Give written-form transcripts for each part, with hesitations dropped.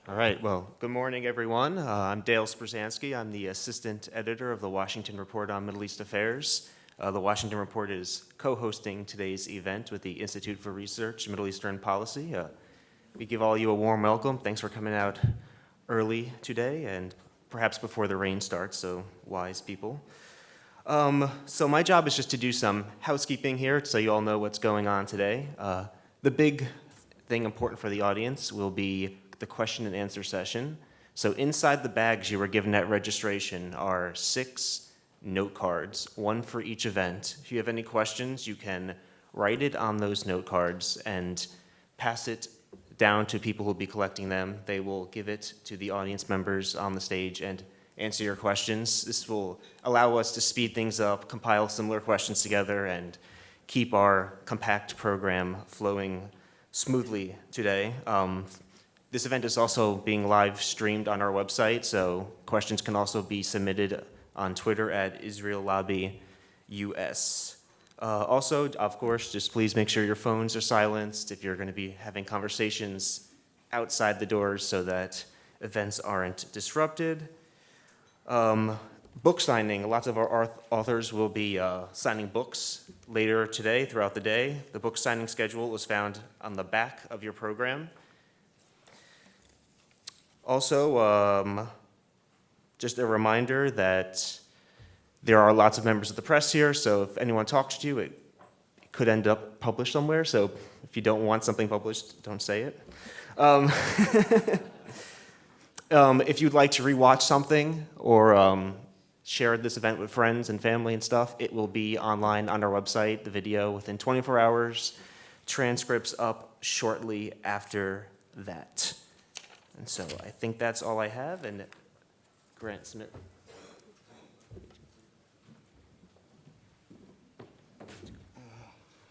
All right, well, good morning, everyone. I'm Dale Sprusansky. I'm the assistant editor of the Washington Report on Middle East Affairs. The Washington Report is co-hosting today's event with the Institute for Research, Middle Eastern Policy. We give all you a warm welcome. Thanks for coming out early today and perhaps before the rain starts, so wise people. So my job is just to do some housekeeping here so you all know what's going on today. The big thing important for the audience will be the question and answer session. So inside the bags you were given at registration are 6 note cards, one for each event. If you have any questions, you can write it on those note cards and pass it down to people who will be collecting them. They will give it to the audience members on the stage and answer your questions. This will allow us to speed things up, compile similar questions together, and keep our compact program flowing smoothly today. This event is also being live streamed on our website, so questions can also be submitted on Twitter at Israel Lobby US. Also, of course, just please make sure your phones are silenced if you're going to be having conversations outside the doors so that events aren't disrupted. Book signing. Lots of our authors will be signing books later today, throughout the day. The book signing schedule is found on the back of your program. Also, just a reminder that there are lots of members of the press here, so if anyone talks to you, it could end up published somewhere, so if you don't want something published, don't say it. If you'd like to rewatch something or share this event with friends and family and stuff, it will be online on our website, the video, within 24 hours. Transcripts up shortly after that. And so I think that's all I have, and Grant Smith.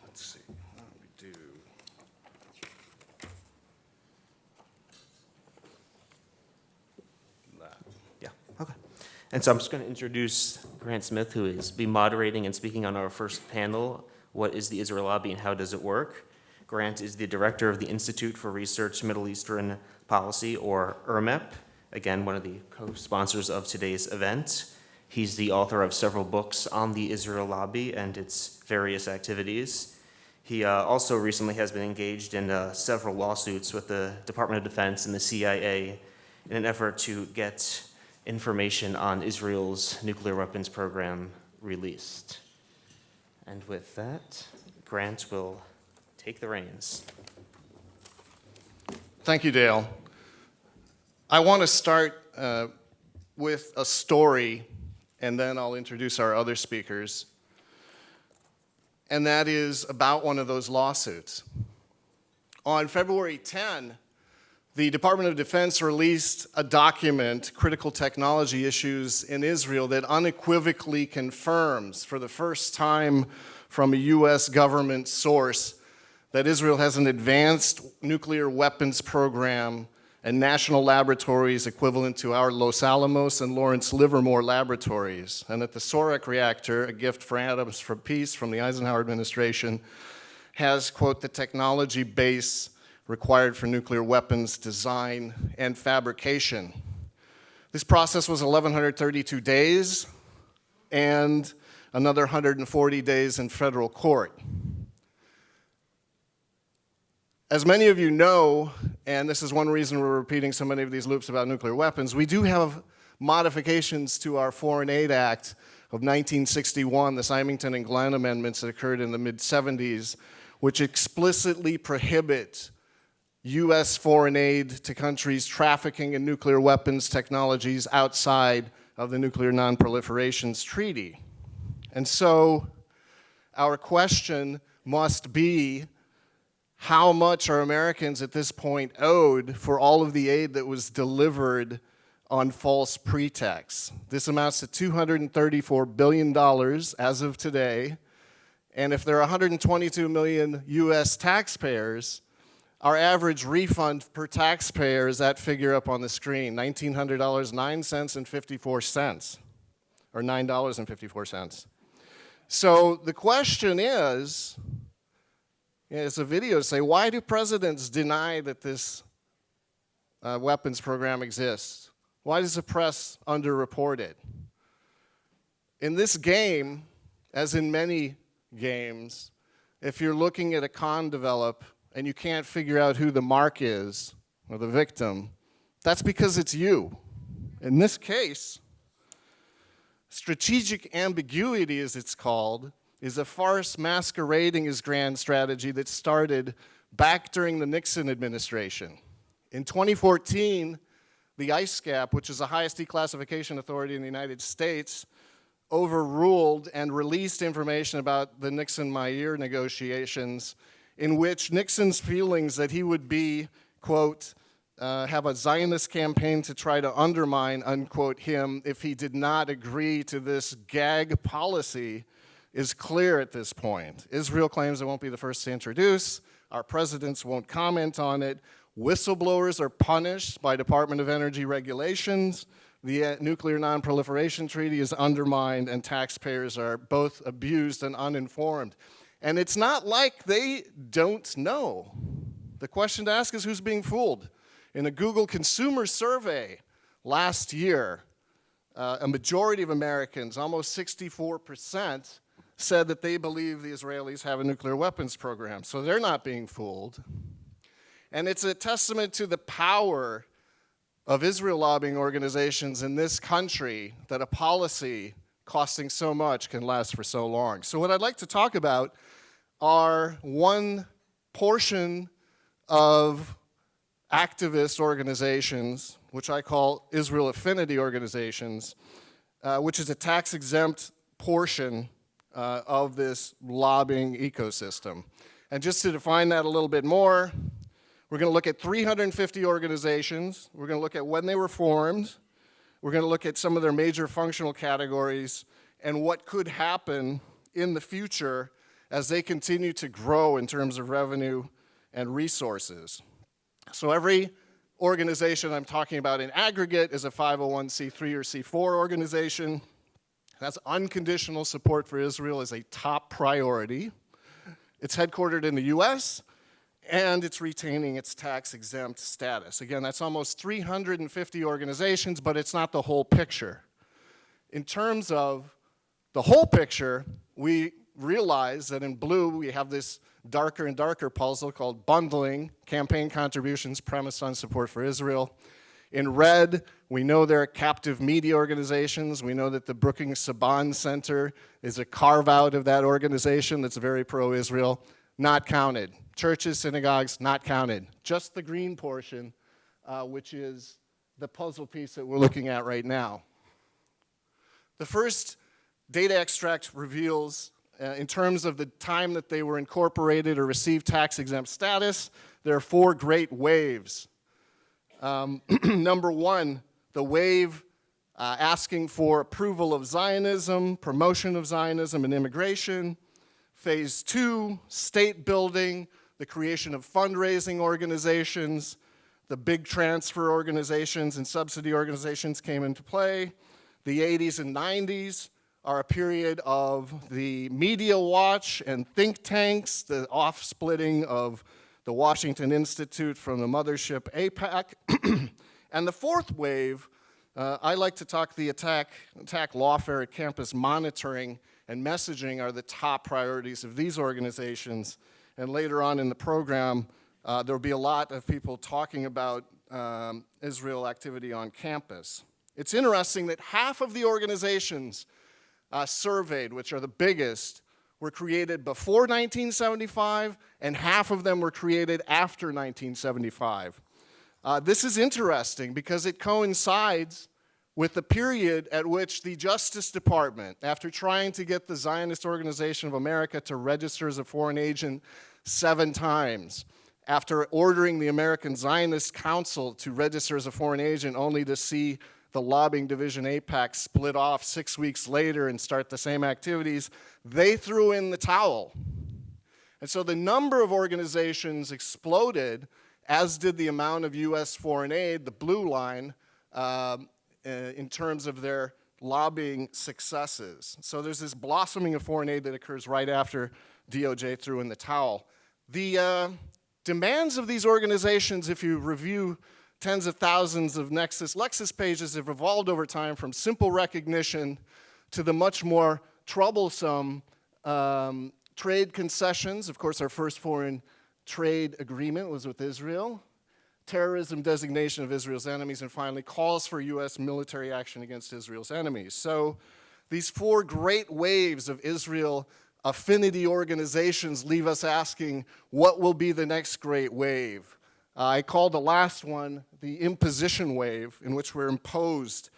Let's see, what do we do? That. Yeah, okay. And so I'm just going to introduce Grant Smith, who is be moderating and speaking on our first panel, What is the Israel Lobby and How Does It Work? Grant is the director of the Institute for Research Middle Eastern Policy, or IRMEP, again, one of the co-sponsors of today's event. He's the author of several books on the Israel Lobby and its various activities. He also recently has been engaged in several lawsuits with the Department of Defense and the CIA in an effort to get information on Israel's nuclear weapons program released. And with that, Grant will take the reins. Thank you, Dale. I want to start with a story, and then I'll introduce our other speakers. And that is about one of those lawsuits. On February 10, the Department of Defense released a document, Critical Technology Issues in Israel, that unequivocally confirms for the first time from a U.S. government source that Israel has an advanced nuclear weapons program and national laboratories equivalent to our Los Alamos and Lawrence Livermore laboratories, and that the Sorek reactor, a gift for Atoms for Peace from the Eisenhower administration, has, quote, the technology base required for nuclear weapons design and fabrication. This process was 1,132 days and another 140 days in federal court. As many of you know, and this is one reason we're repeating so many of these loops about nuclear weapons, we do have modifications to our Foreign Aid Act of 1961, the Symington and Glenn amendments that occurred in the mid-70s, which explicitly prohibit U.S. foreign aid to countries trafficking in nuclear weapons technologies outside of the Nuclear Non-Proliferations Treaty. And so our question must be, how much are Americans at this point owed for all of the aid that was delivered on false pretexts? This amounts to $234 billion as of today. And if there are 122 million US taxpayers, our average refund per taxpayer is that figure up on the screen, $1,900.09 and 54 cents, or $9.54. So the question is, as the videos say, why do presidents deny that this weapons program exists? Why does the press underreport it? In this game, as in many games, if you're looking at a con develop and you can't figure out who the mark is or the victim, that's because it's you. In this case, strategic ambiguity, as it's called, is a farce masquerading as grand strategy that started back during the Nixon administration. In 2014, the ISCAP, which is the highest declassification authority in the United States, overruled and released information about the Nixon-Meyer negotiations in which Nixon's feelings that he would be, quote, have a Zionist campaign to try to undermine, unquote, him if he did not agree to this gag policy is clear at this point. Israel claims it won't be the first to introduce. Our presidents won't comment on it. Whistleblowers are punished by Department of Energy regulations. The Nuclear Non-Proliferation Treaty is undermined, and taxpayers are both abused and uninformed. And it's not like they don't know. The question to ask is who's being fooled? In a Google consumer survey last year, a majority of Americans, almost 64%, said that they believe the Israelis have a nuclear weapons program. So they're not being fooled. And it's a testament to the power of Israel lobbying organizations in this country that a policy costing so much can last for so long. So what I'd like to talk about are one portion of activist organizations, which I call Israel affinity organizations, which is a tax-exempt portion of this lobbying ecosystem. And just to define that a little bit more, we're going to look at 350 organizations. We're going to look at when they were formed. We're going to look at some of their major functional categories and what could happen in the future as they continue to grow in terms of revenue and resources. So every organization I'm talking about in aggregate is a 501c3 or C4 organization. That's unconditional support for Israel is a top priority. It's headquartered in the US, and it's retaining its tax-exempt status. Again, that's almost 350 organizations, but it's not the whole picture. In terms of the whole picture, we realize that in blue we have this darker and darker puzzle called bundling, campaign contributions premised on support for Israel. In red, we know there are captive media organizations. We know that the Brookings Saban Center is a carve-out of that organization that's very pro-Israel. Not counted. Churches, synagogues, not counted. Just the green portion, which is the puzzle piece that we're looking at right now. The first data extract reveals, in terms of the time that they were incorporated or received tax-exempt status, there are 4 great waves. Number 1, the wave asking for approval of Zionism, promotion of Zionism and immigration. Phase 2, state building, the creation of fundraising organizations, the big transfer organizations and subsidy organizations came into play. The 80s and 90s are a period of the media watch and think tanks, the off-splitting of the Washington Institute from the mothership AIPAC. And the 4th wave, I like to talk the attack lawfare at campus monitoring and messaging are the top priorities of these organizations. And later on in the program, there will be a lot of people talking about Israel activity on campus. It's interesting that half of the organizations surveyed, which are the biggest, were created before 1975, and half of them were created after 1975. This is interesting because it coincides with the period at which the Justice Department, after trying to get the Zionist Organization of America to register as a foreign agent 7 times, after ordering the American Zionist Council to register as a foreign agent only to see the lobbying division AIPAC split off 6 weeks later and start the same activities, they threw in the towel. And so the number of organizations exploded, as did the amount of US foreign aid, the blue line, in terms of their lobbying successes. So there's this blossoming of foreign aid that occurs right after DOJ threw in the towel. The demands of these organizations, if you review tens of thousands of Lexis pages have evolved over time from simple recognition to the much more troublesome trade concessions. Of course, our first foreign trade agreement was with Israel. Terrorism designation of Israel's enemies, and finally calls for U.S. military action against Israel's enemies. So these four great waves of Israel affinity organizations leave us asking, what will be the next great wave? I call the last one the imposition wave, in which we're imposed,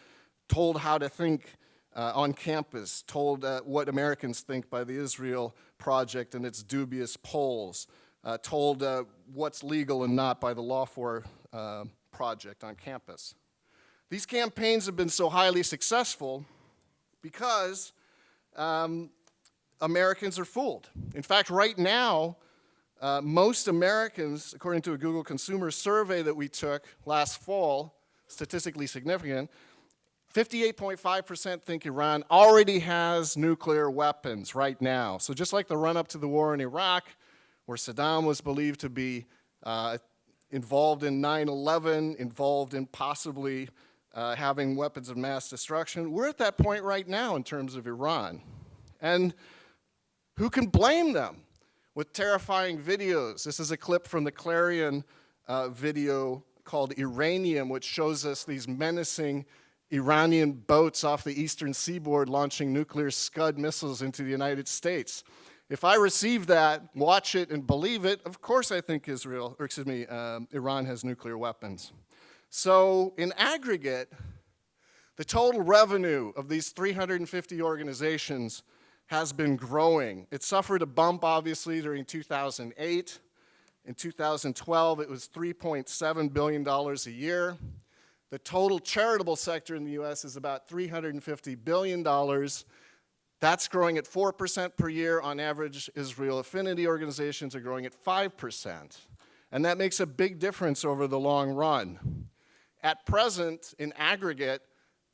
told how to think on campus, told what Americans think by the Israel Project and its dubious polls, told what's legal and not by the Lawfare Project on campus. These campaigns have been so highly successful because Americans are fooled. In fact, right now, most Americans, according to a Google consumer survey that we took last fall, statistically significant, 58.5% think Iran already has nuclear weapons right now. So just like the run-up to the war in Iraq, where Saddam was believed to be involved in 9/11, involved in possibly having weapons of mass destruction, we're at that point right now in terms of Iran. And who can blame them with terrifying videos? This is a clip from the Clarion video called Iranium, which shows us these menacing Iranian boats off the eastern seaboard launching nuclear Scud missiles into the United States. If I receive that, watch it, and believe it, of course I think Iran has nuclear weapons. So in aggregate, the total revenue of these 350 organizations has been growing. It suffered a bump, obviously, during 2008. In 2012, it was $3.7 billion a year. The total charitable sector in the US is about $350 billion. That's growing at 4% per year. On average, Israel affinity organizations are growing at 5%. And that makes a big difference over the long run. At present, in aggregate,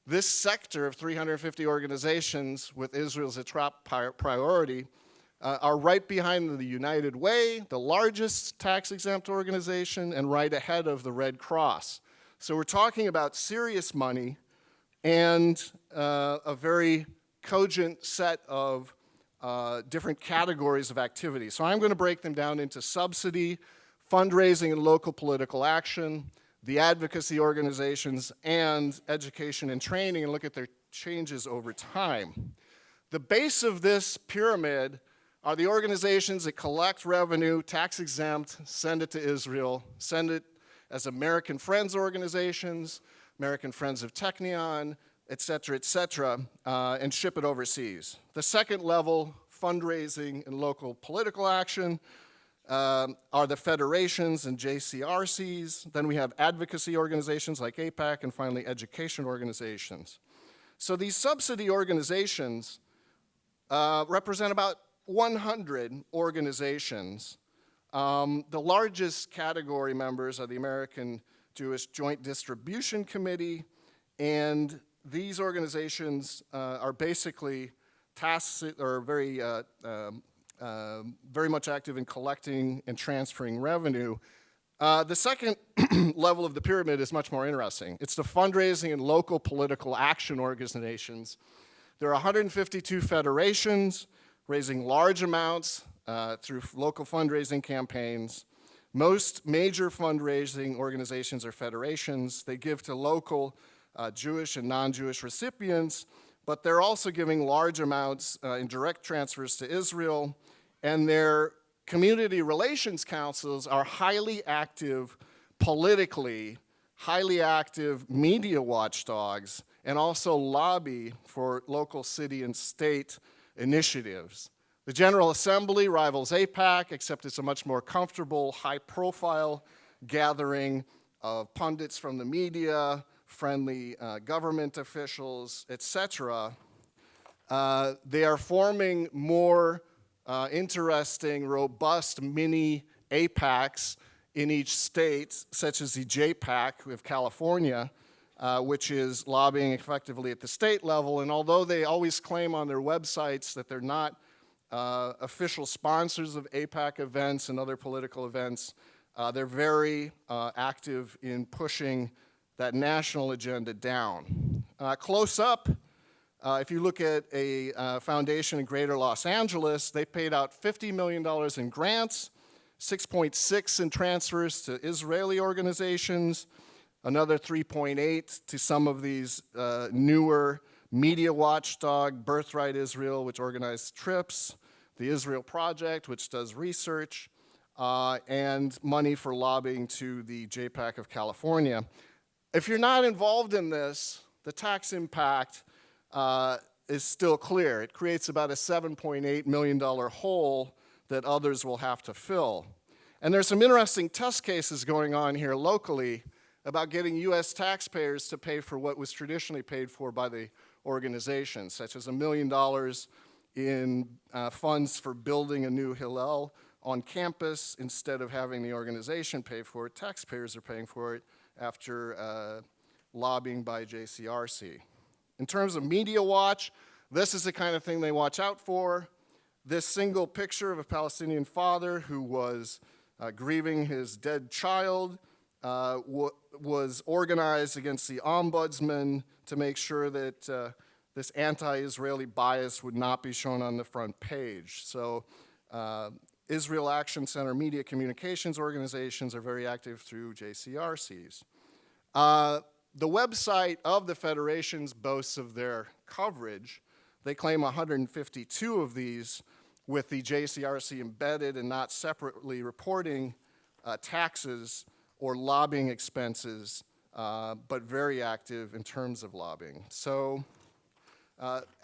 this sector of 350 organizations with Israel as a top priority are right behind the United Way, the largest tax-exempt organization, and right ahead of the Red Cross. So we're talking about serious money and a very cogent set of different categories of activity. So I'm going to break them down into subsidy, fundraising and local political action, the advocacy organizations, and education and training, and look at their changes over time. The base of this pyramid are the organizations that collect revenue, tax-exempt, send it to Israel, send it as American Friends organizations, American Friends of Technion, et cetera, and ship it overseas. The second level, fundraising and local political action, are the federations and JCRCs. Then we have advocacy organizations like AIPAC, and finally education organizations. So these subsidy organizations represent about 100 organizations. The largest category members are the American Jewish Joint Distribution Committee, and these organizations are basically very much active in collecting and transferring revenue. The second level of the pyramid is much more interesting. It's the fundraising and local political action organizations. There are 152 federations raising large amounts through local fundraising campaigns. Most major fundraising organizations are federations. They give to local Jewish and non-Jewish recipients, but they're also giving large amounts in direct transfers to Israel, and their community relations councils are highly active politically, highly active media watchdogs, and also lobby for local city and state initiatives. The General Assembly rivals AIPAC, except it's a much more comfortable, high-profile gathering of pundits from the media, friendly government officials, etc. They are forming more interesting, robust mini AIPACs in each state, such as the JPAC of California, which is lobbying effectively at the state level. And although they always claim on their websites that they're not official sponsors of AIPAC events and other political events, They're very active in pushing that national agenda down. Close up, if you look at a foundation in Greater Los Angeles, they paid out $50 million in grants, 6.6 in transfers to Israeli organizations, another 3.8 to some of these newer media watchdog, Birthright Israel, which organized trips, the Israel Project, which does research, and money for lobbying to the JPAC of California. If you're not involved in this, the tax impact is still clear. It creates about a $7.8 million hole that others will have to fill. And there's some interesting test cases going on here locally about getting US taxpayers to pay for what was traditionally paid for by the organization, such as $1 million in funds for building a new Hillel on campus instead of having the organization pay for it. Taxpayers are paying for it after lobbying by JCRC. In terms of media watch, this is the kind of thing they watch out for. This single picture of a Palestinian father who was grieving his dead child was organized against the ombudsman to make sure that this anti-Israeli bias would not be shown on the front page. So Israel Action Center media communications organizations are very active through JCRCs. The website of the federations boasts of their coverage. They claim 152 of these with the JCRC embedded and not separately reporting taxes or lobbying expenses, but very active in terms of lobbying. So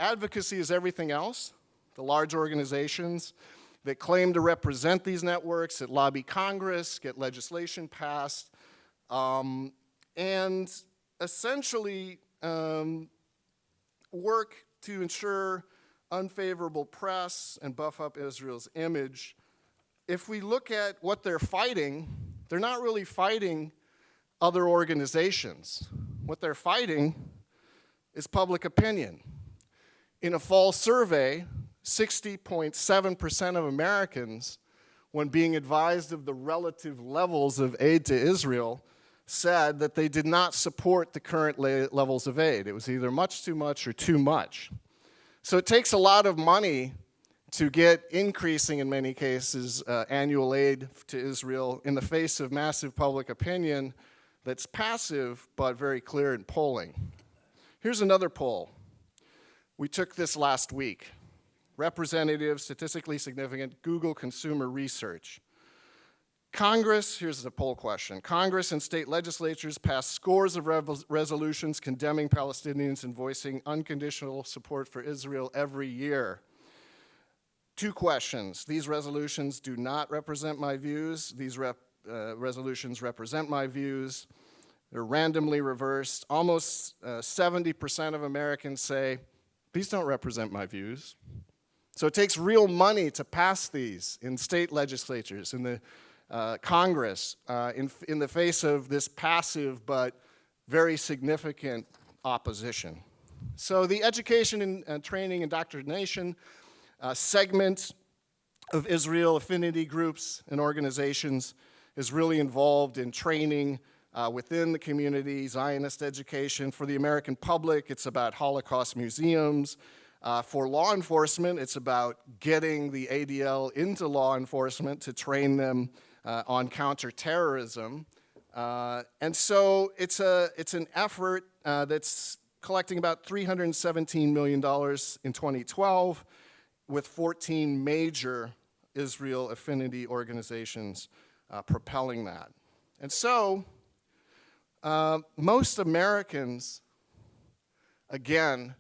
advocacy is everything else. The large organizations that claim to represent these networks, that lobby Congress, get legislation passed, and essentially work to ensure unfavorable press and buff up Israel's image. If we look at what they're fighting, they're not really fighting other organizations. What they're fighting is public opinion. In a fall survey, 60.7% of Americans, when being advised of the relative levels of aid to Israel, said that they did not support the current levels of aid. It was either much too much or too much. So it takes a lot of money to get increasing, in many cases, annual aid to Israel in the face of massive public opinion that's passive but very clear in polling. Here's another poll. We took this last week. Representative, statistically significant, Google Consumer Research. Congress, here's the poll question. Congress and state legislatures passed scores of resolutions condemning Palestinians and voicing unconditional support for Israel every year. 2 questions. These resolutions do not represent my views. These resolutions represent my views. They're randomly reversed. Almost 70% of Americans say, these don't represent my views. So it takes real money to pass these in state legislatures, in the Congress, in the face of this passive but very significant opposition. So the education and training indoctrination segment of Israel affinity groups and organizations is really involved in training within the community, Zionist education. For the American public, it's about Holocaust museums. For law enforcement, it's about getting the ADL into law enforcement to train them on counterterrorism. And so it's an effort that's collecting about $317 million in 2012 with 14 major Israel affinity organizations propelling that. And so most Americans, again,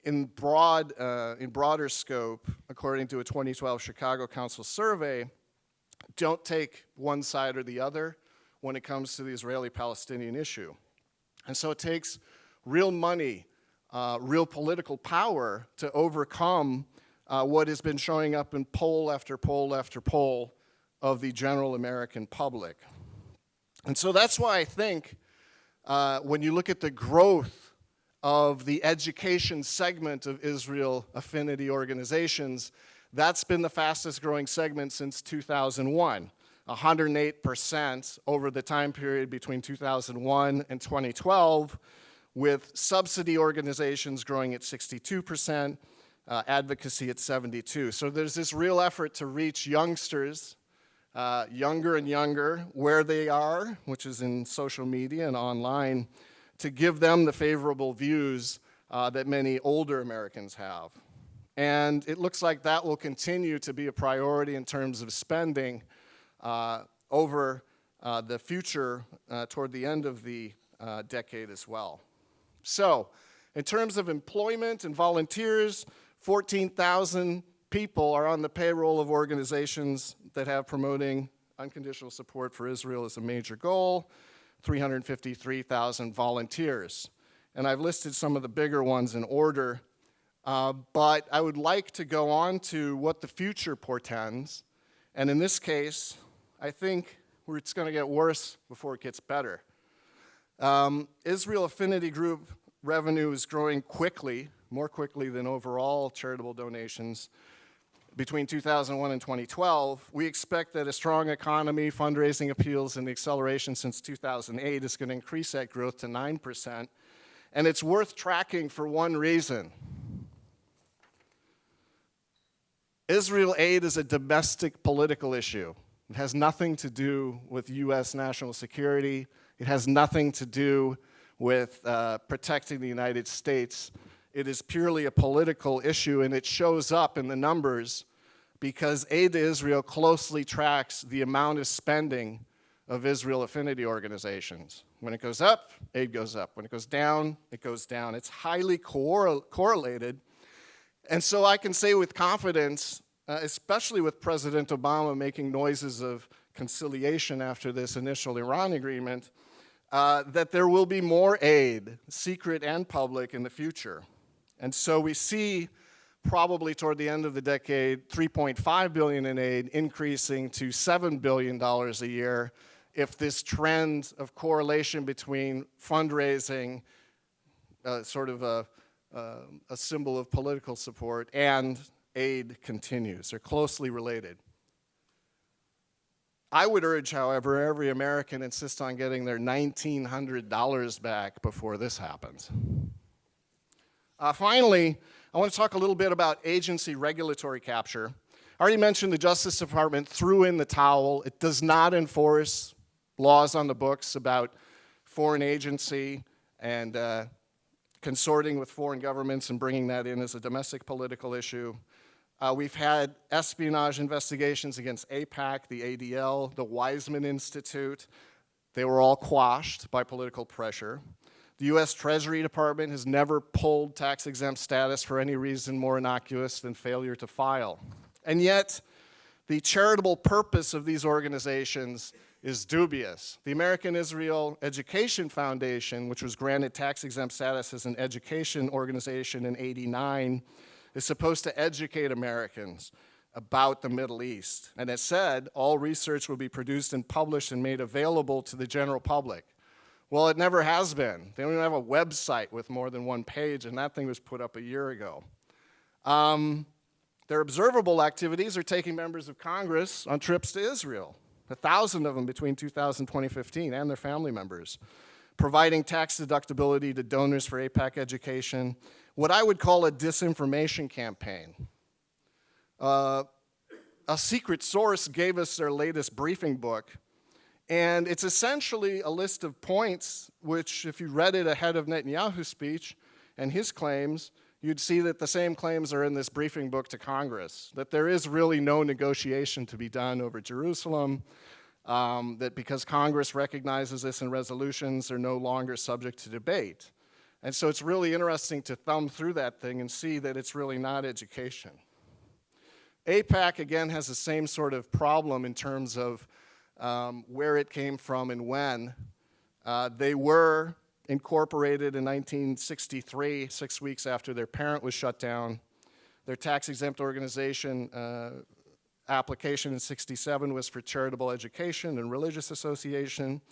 in broader scope, according to a 2012 Chicago Council survey, don't take one side or the other when it comes to the Israeli-Palestinian issue. And so it takes real money, real political power to overcome what has been showing up in poll after poll after poll of the general American public. And so that's why I think when you look at the growth of the education segment of Israel affinity organizations, that's been the fastest growing segment since 2001. 108% over the time period between 2001 and 2012, with subsidy organizations growing at 62%, advocacy at 72%. So there's this real effort to reach youngsters, younger and younger, where they are, which is in social media and online, to give them the favorable views that many older Americans have. And it looks like that will continue to be a priority in terms of spending over the future toward the end of the decade as well. So, in terms of employment and volunteers, 14,000 people are on the payroll of organizations that have promoting unconditional support for Israel as a major goal, 353,000 volunteers. And I've listed some of the bigger ones in order, but I would like to go on to what the future portends. And in this case, I think it's going to get worse before it gets better. Israel Affinity Group revenue is growing quickly, more quickly than overall charitable donations. Between 2001 and 2012, we expect that a strong economy, fundraising appeals, and the acceleration since 2008 is going to increase that growth to 9%. And it's worth tracking for one reason. Israel aid is a domestic political issue. It has nothing to do with U.S. national security. It has nothing to do with protecting the United States. It is purely a political issue, and it shows up in the numbers because aid to Israel closely tracks the amount of spending of Israel affinity organizations. When it goes up, aid goes up. When it goes down, it goes down. It's highly correlated. And so I can say with confidence, especially with President Obama making noises of conciliation after this initial Iran agreement, that there will be more aid, secret and public, in the future. And so we see probably toward the end of the decade, $3.5 billion in aid increasing to $7 billion a year if this trend of correlation between fundraising, sort of a symbol of political support, and aid continues. They're closely related. I would urge, however, every American insist on getting their $1,900 back before this happens. Finally, I want to talk a little bit about agency regulatory capture. I already mentioned the Justice Department threw in the towel. It does not enforce laws on the books about foreign agency and consorting with foreign governments and bringing that in as a domestic political issue. We've had espionage investigations against AIPAC, the ADL, the Weizmann Institute. They were all quashed by political pressure. The U.S. Treasury Department has never pulled tax-exempt status for any reason more innocuous than failure to file. And yet, the charitable purpose of these organizations is dubious. The American Israel Education Foundation, which was granted tax-exempt status as an education organization in '89, is supposed to educate Americans about the Middle East. And it said all research will be produced and published and made available to the general public. Well, it never has been. They don't even have a website with more than one page, and that thing was put up a year ago. Their observable activities are taking members of Congress on trips to Israel, 1,000 of them between 2000 and 2015, and their family members, providing tax deductibility to donors for AIPAC education, what I would call a disinformation campaign. A secret source gave us their latest briefing book, and it's essentially a list of points which, if you read it ahead of Netanyahu's speech and his claims, you'd see that the same claims are in this briefing book to Congress, that there is really no negotiation to be done over Jerusalem, that because Congress recognizes this in resolutions, they're no longer subject to debate. And so it's really interesting to thumb through that thing and see that it's really not education. AIPAC, again, has the same sort of problem in terms of where it came from and when. They were incorporated in 1963, 6 weeks after their parent was shut down. Their tax-exempt organization application in '67 was for charitable education and religious association,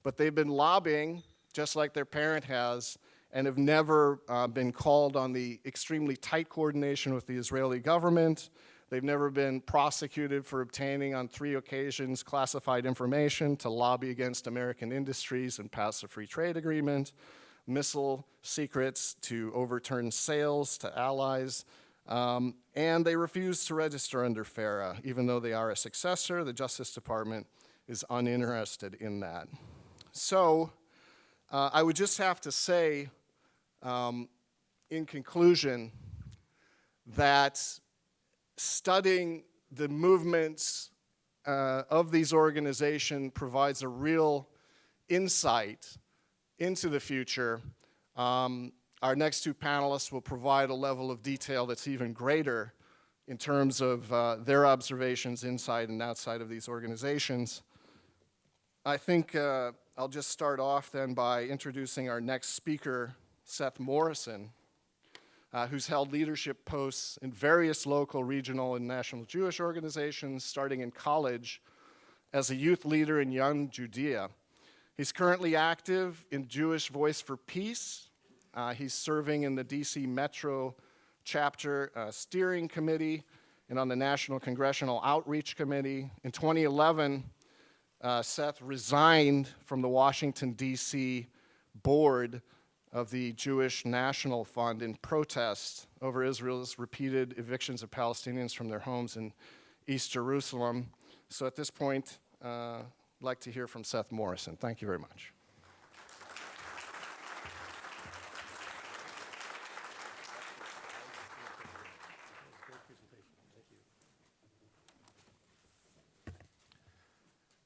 but they've been lobbying, just like their parent has, and have never been called on the extremely tight coordination with the Israeli government, They've never been prosecuted for obtaining on 3 occasions classified information to lobby against American industries and pass a free trade agreement, missile secrets to overturn sales to allies, and they refuse to register under FARA. Even though they are a successor, the Justice Department is uninterested in that. So I would just have to say, in conclusion, that studying the movements of these organizations provides a real insight into the future. Our next 2 panelists will provide a level of detail that's even greater in terms of their observations inside and outside of these organizations. I think I'll just start off then by introducing our next speaker, Seth Morrison, who's held leadership posts in various local, regional, and national Jewish organizations, starting in college as a youth leader in Young Judea. He's currently active in Jewish Voice for Peace. He's serving in the DC Metro Chapter Steering Committee and on the National Congressional Outreach Committee. In 2011, Seth resigned from the Washington, D.C. board of the Jewish National Fund in protest over Israel's repeated evictions of Palestinians from their homes in East Jerusalem. So at this point, I'd like to hear from Seth Morrison. Thank you very much.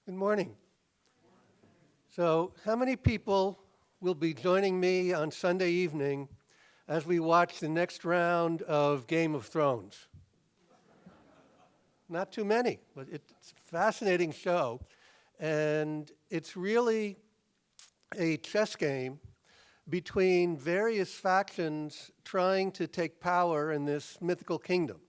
Good morning. So, how many people will be joining me on Sunday evening as we watch the next round of Game of Thrones? Not too many, but it's a fascinating show. And it's really a chess game between various factions trying to take power in this mythical kingdom.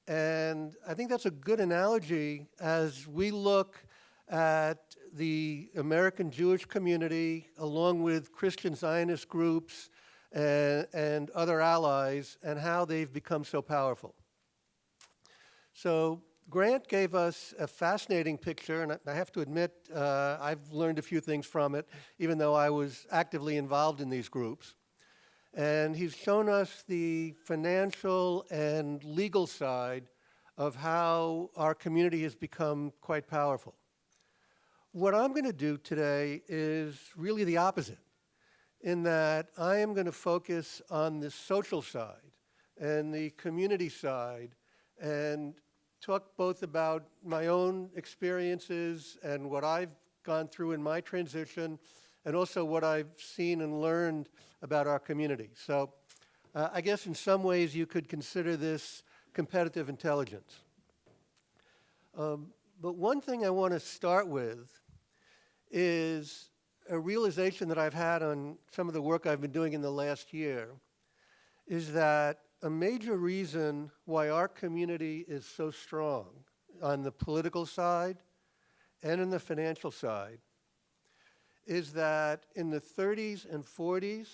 And I think that's a good analogy as we look at the American Jewish community along with Christian Zionist groups and other allies and how they've become so powerful. So Grant gave us a fascinating picture, and I have to admit I've learned a few things from it, even though I was actively involved in these groups. And he's shown us the financial and legal side of how our community has become quite powerful. What I'm going to do today is really the opposite, in that I am going to focus on the social side and the community side and talk both about my own experiences and what I've gone through in my transition and also what I've seen and learned about our community. So I guess in some ways you could consider this competitive intelligence. But one thing I want to start with is a realization that I've had on some of the work I've been doing in the last year is that a major reason why our community is so strong on the political side and in the financial side is that in the 30s and 40s,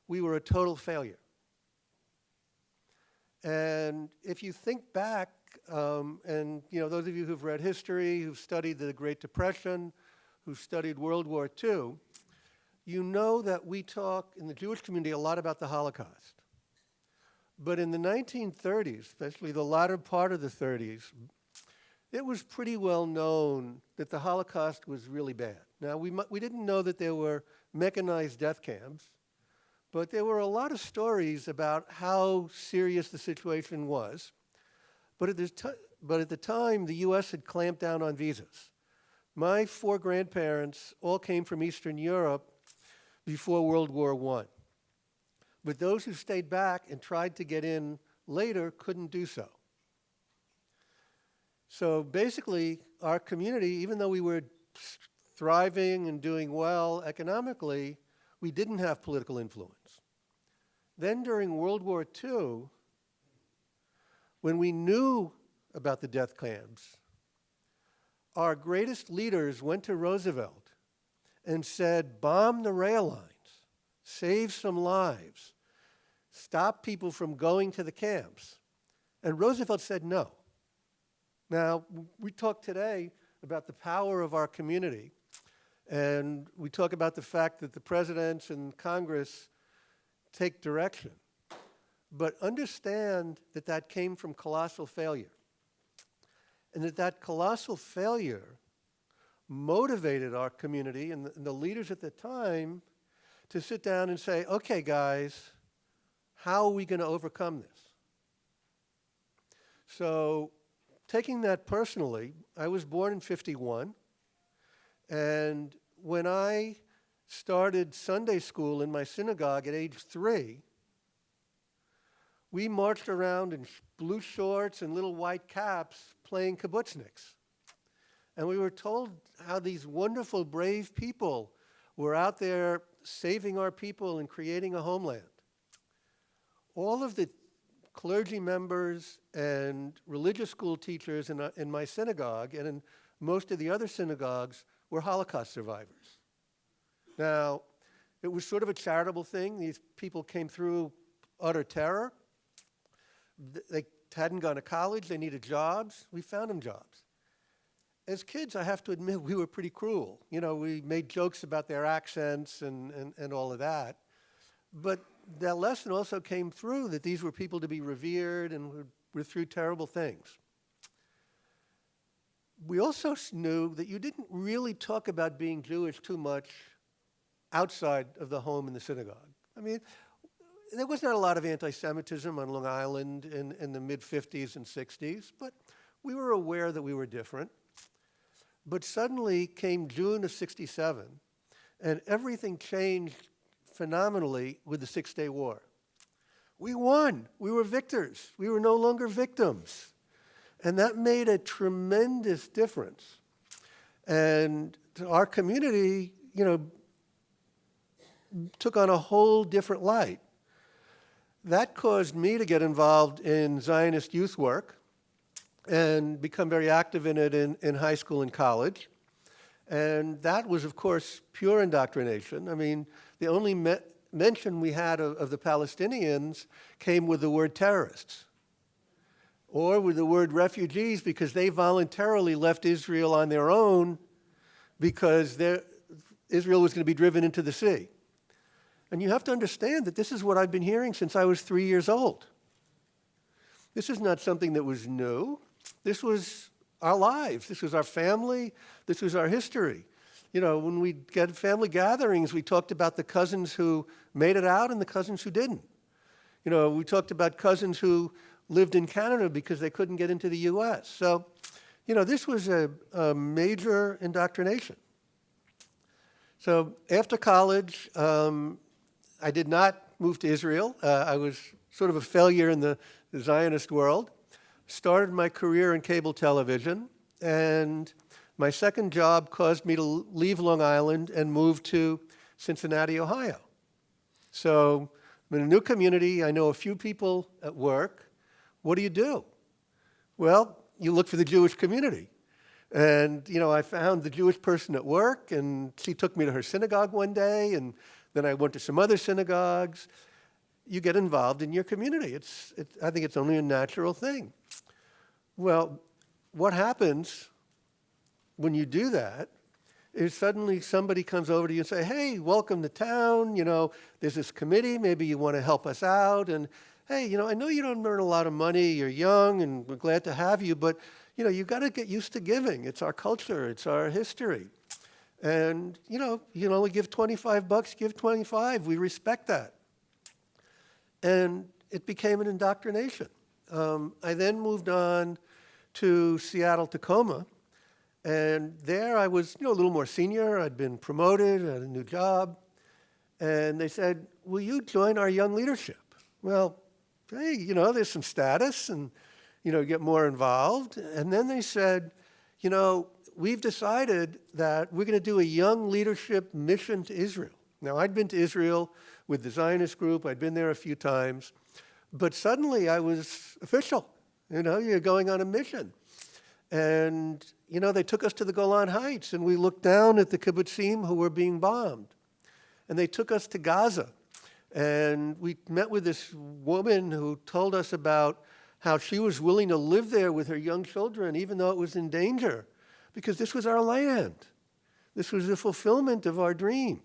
we were a total failure. And if you think back, and those of you who've read history, who've studied the Great Depression, who've studied World War II, you know that we talk in the Jewish community a lot about the Holocaust. But in the 1930s, especially the latter part of the 30s, it was pretty well known that the Holocaust was really bad. Now, we didn't know that there were mechanized death camps, but there were a lot of stories about how serious the situation was. But at the time, the U.S. had clamped down on visas. My 4 grandparents all came from Eastern Europe before World War I. But those who stayed back and tried to get in later couldn't do so. So basically, our community, even though we were thriving and doing well economically, we didn't have political influence. Then during World War II, when we knew about the death camps, our greatest leaders went to Roosevelt and said, bomb the rail lines, save some lives, stop people from going to the camps. And Roosevelt said no. Now, we talk today about the power of our community, and we talk about the fact that the presidents and Congress take direction. But understand that that came from colossal failure, and that colossal failure motivated our community and the leaders at the time to sit down and say, okay, guys, how are we going to overcome this? So taking that personally, I was born in 51, and when I started Sunday school in my synagogue at age 3, we marched around in blue shorts and little white caps playing kibbutzniks. And we were told how these wonderful, brave people were out there saving our people and creating a homeland. All of the clergy members and religious school teachers in my synagogue and in most of the other synagogues were Holocaust survivors. Now, it was sort of a charitable thing. These people came through utter terror. They hadn't gone to college. They needed jobs. We found them jobs. As kids, I have to admit, we were pretty cruel. You know, we made jokes about their accents and all of that. But that lesson also came through that these were people to be revered and were through terrible things. We also knew that you didn't really talk about being Jewish too much outside of the home and the synagogue. I mean, there was not a lot of anti-Semitism on Long Island in the mid-50s and 60s, but we were aware that we were different. But suddenly came June of 67, and everything changed phenomenally with the Six-Day War. We won. We were victors. We were no longer victims. And that made a tremendous difference. And our community, you know, took on a whole different light. That caused me to get involved in Zionist youth work and become very active in it in high school and college. And that was, of course, pure indoctrination. I mean, the only mention we had of the Palestinians came with the word terrorists or with the word refugees, because they voluntarily left Israel on their own because Israel was going to be driven into the sea. And you have to understand that this is what I've been hearing since I was 3 years old. This is not something that was new. This was our lives. This was our family. This was our history. You know, when we get family gatherings, we talked about the cousins who made it out and the cousins who didn't. You know, we talked about cousins who lived in Canada because they couldn't get into the U.S. So, you know, this was a major indoctrination. So after college, I did not move to Israel. I was sort of a failure in the Zionist world. Started my career in cable television, and my second job caused me to leave Long Island and move to Cincinnati, Ohio. So I'm in a new community. I know a few people at work. What do? Well, you look for the Jewish community. And, you know, I found the Jewish person at work, and she took me to her synagogue one day, and then I went to some other synagogues. You get involved in your community. I think it's only a natural thing. Well, what happens when you do that is suddenly somebody comes over to you and say, hey, welcome to town. You know, there's this committee. Maybe you want to help us out. And, hey, you know, I know you don't earn a lot of money. You're young, and we're glad to have you. But, you know, you've got to get used to giving. It's our culture. It's our history. And, you know, you can only give $25, give 25. We respect that. And it became an indoctrination. I then moved on to Seattle, Tacoma. And there I was, you know, a little more senior. I'd been promoted, I had a new job. And they said, will you join our young leadership? Well, hey, you know, there's some status and, you know, get more involved. And then they said, you know, we've decided that we're going to do a young leadership mission to Israel. Now, I'd been to Israel with the Zionist group. I'd been there a few times. But suddenly I was official. You know, you're going on a mission. And, you know, they took us to the Golan Heights, and we looked down at the kibbutzim who were being bombed. And they took us to Gaza. And we met with this woman who told us about how she was willing to live there with her young children, even though it was in danger, because this was our land. This was the fulfillment of our dream.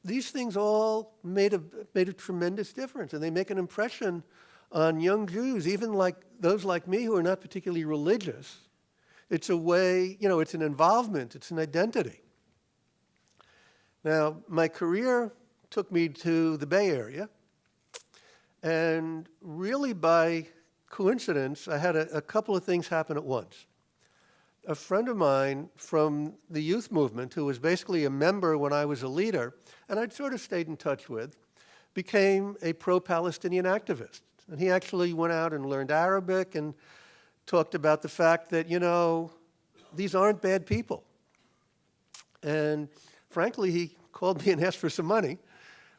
These things all made a tremendous difference, and they make an impression on young Jews, even like those like me who are not particularly religious. It's a way, it's an involvement, it's an identity. Now, my career took me to the Bay Area, and really by coincidence, I had a couple of things happen at once. A friend of mine from the youth movement, who was basically a member when I was a leader, and I'd sort of stayed in touch with, became a pro-Palestinian activist. And he actually went out and learned Arabic and talked about the fact that, these aren't bad people. And frankly, he called me and asked for some money,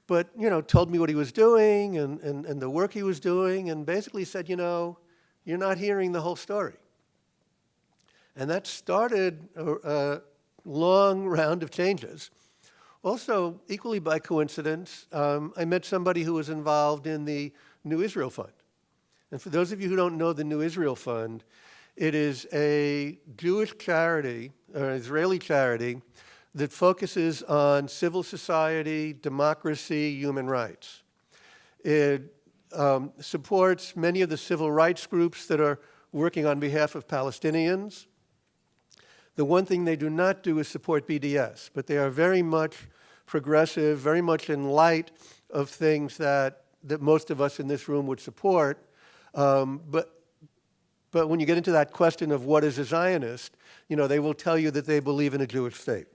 but, told me what he was doing and the work he was doing, and basically said, you're not hearing the whole story. And that started a long round of changes. Also, equally by coincidence, I met somebody who was involved in the New Israel Fund. And for those of you who don't know the New Israel Fund, it is a Jewish charity, or Israeli charity, that focuses on civil society, democracy, human rights. It supports many of the civil rights groups that are working on behalf of Palestinians. The one thing they do not do is support BDS, but they are very much progressive, very much in light of things that most of us in this room would support. But when you get into that question of what is a Zionist, they will tell you that they believe in a Jewish state.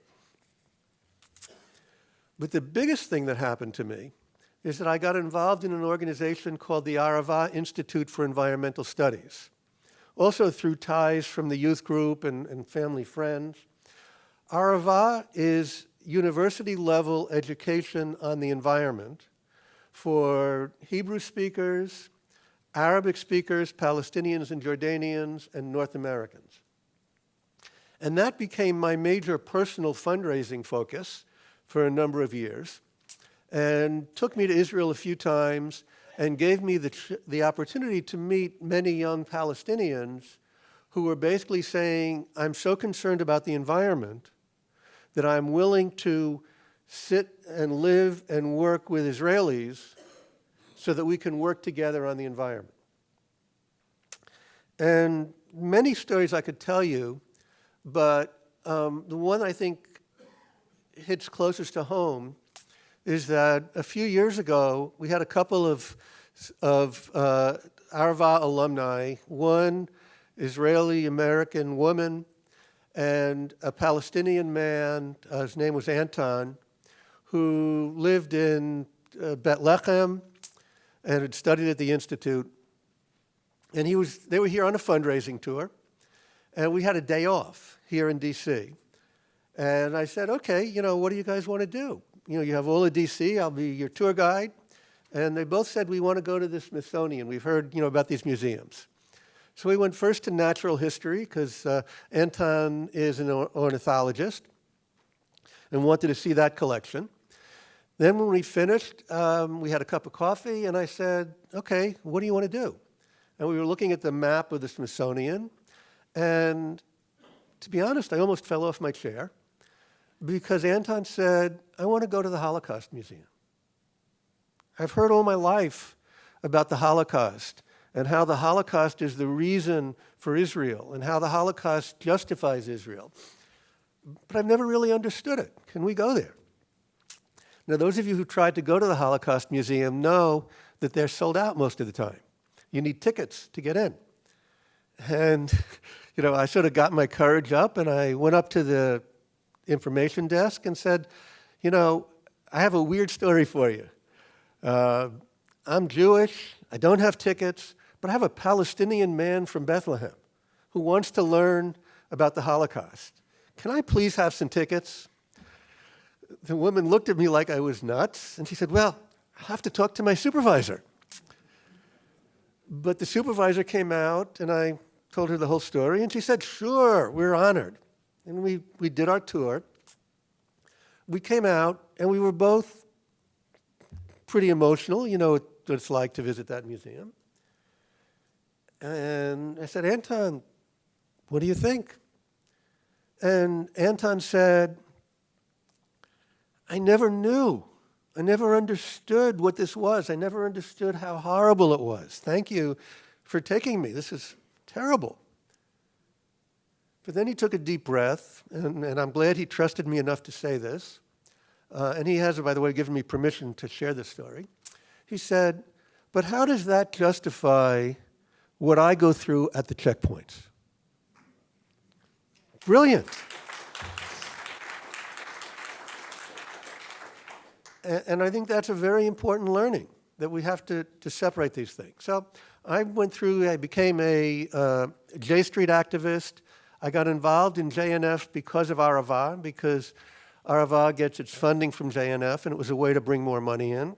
But the biggest thing that happened to me is that I got involved in an organization called the Arava Institute for Environmental Studies, also through ties from the youth group and family friends. Arava is university-level education on the environment for Hebrew speakers, Arabic speakers, Palestinians and Jordanians, and North Americans. And that became my major personal fundraising focus for a number of years, and took me to Israel a few times, and gave me the opportunity to meet many young Palestinians who were basically saying, I'm so concerned about the environment that I'm willing to sit and live and work with Israelis so that we can work together on the environment. And many stories I could tell you, but the one I think hits closest to home is that a few years ago, we had a couple of Arava alumni, one Israeli-American woman and a Palestinian man, his name was Anton, who lived in Bethlehem and had studied at the Institute. And they were here on a fundraising tour, and we had a day off here in D.C. And I said, okay, what do you guys want to do? You have all of D.C., I'll be your tour guide. And they both said, we want to go to the Smithsonian. We've heard, about these museums. So we went first to natural history, because Anton is an ornithologist and wanted to see that collection. Then when we finished, we had a cup of coffee, and I said, okay, what do you want to do? And we were looking at the map of the Smithsonian, and to be honest, I almost fell off my chair, because Anton said, I want to go to the Holocaust Museum. I've heard all my life about the Holocaust and how the Holocaust is the reason for Israel and how the Holocaust justifies Israel. But I've never really understood it. Can we go there? Now, those of you who tried to go to the Holocaust Museum know that they're sold out most of the time. You need tickets to get in. And, I sort of got my courage up, and I went up to the information desk and said, I have a weird story for you. I'm Jewish, I don't have tickets, but I have a Palestinian man from Bethlehem who wants to learn about the Holocaust. Can I please have some tickets? The woman looked at me like I was nuts, and she said, well, I'll have to talk to my supervisor. But the supervisor came out, and I told her the whole story, and she said, sure, we're honored. And we did our tour. We came out, and we were both pretty emotional, what it's like to visit that museum. And I said, Anton, what do you think? And Anton said, I never knew. I never understood what this was. I never understood how horrible it was. Thank you for taking me. This is terrible. But then he took a deep breath, and I'm glad he trusted me enough to say this. And he has, by the way, given me permission to share this story. He said, but how does that justify what I go through at the checkpoints? Brilliant. And I think that's a very important learning, that we have to separate these things. So I became a J Street activist. I got involved in JNF because of Arava, because Arava gets its funding from JNF, and it was a way to bring more money in.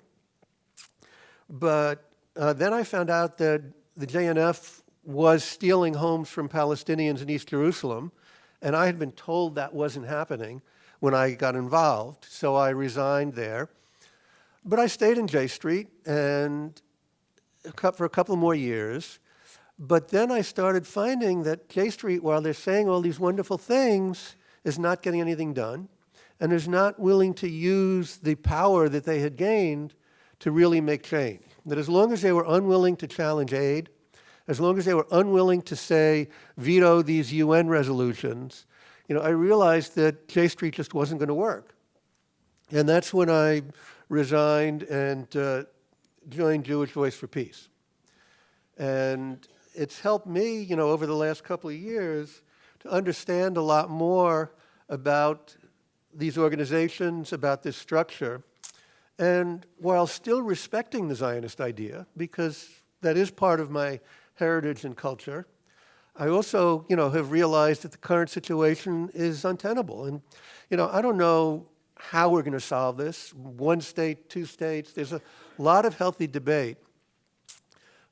But then I found out that the JNF was stealing homes from Palestinians in East Jerusalem, and I had been told that wasn't happening when I got involved, so I resigned there. But I stayed in J Street and for a couple more years. But then I started finding that J Street, while they're saying all these wonderful things, is not getting anything done, and is not willing to use the power that they had gained to really make change. That as long as they were unwilling to challenge aid, as long as they were unwilling to say, veto these UN resolutions, I realized that J Street just wasn't going to work. And that's when I resigned and joined Jewish Voice for Peace. And it's helped me, over the last couple of years to understand a lot more about these organizations, about this structure, and while still respecting the Zionist idea, because that is part of my heritage and culture, I also, have realized that the current situation is untenable. And, I don't know how we're going to solve this. 1 state, 2 states, there's a lot of healthy debate.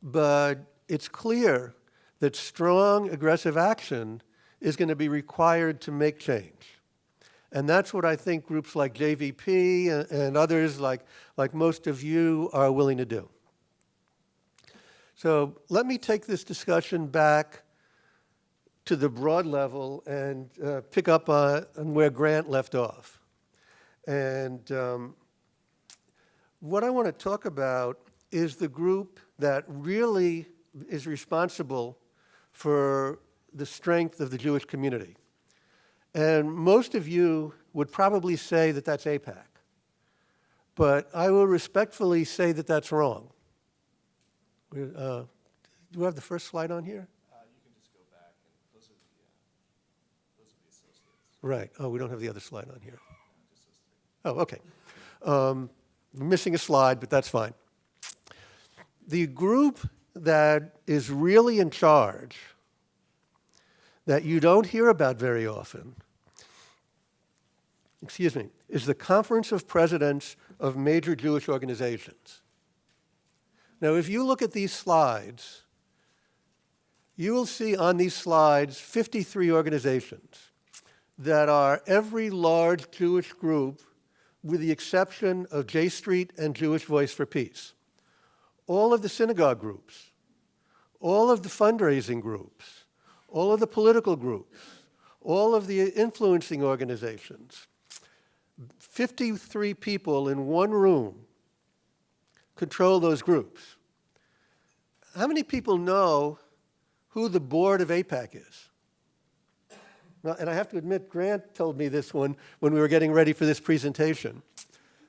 But it's clear that strong, aggressive action is going to be required to make change. And that's what I think groups like JVP and others like most of you are willing to do. So let me take this discussion back to the broad level and pick up on where Grant left off. And what I want to talk about is the group that really is responsible for the strength of the Jewish community. And most of you would probably say that that's AIPAC. But I will respectfully say that that's wrong. Do we have the first slide on here? You can just go back, and those are the associates. Right. Oh, we don't have the other slide on here. Oh, okay. We're missing a slide, but that's fine. The group that is really in charge, that you don't hear about very often, is the Conference of Presidents of Major Jewish Organizations. Now, if you look at these slides, you will see on these slides 53 organizations that are every large Jewish group with the exception of J Street and Jewish Voice for Peace. All of the synagogue groups, all of the fundraising groups, all of the political groups, all of the influencing organizations. 53 people in one room control those groups. How many people know who the board of AIPAC is? Well, and I have to admit, Grant told me this one when we were getting ready for this presentation.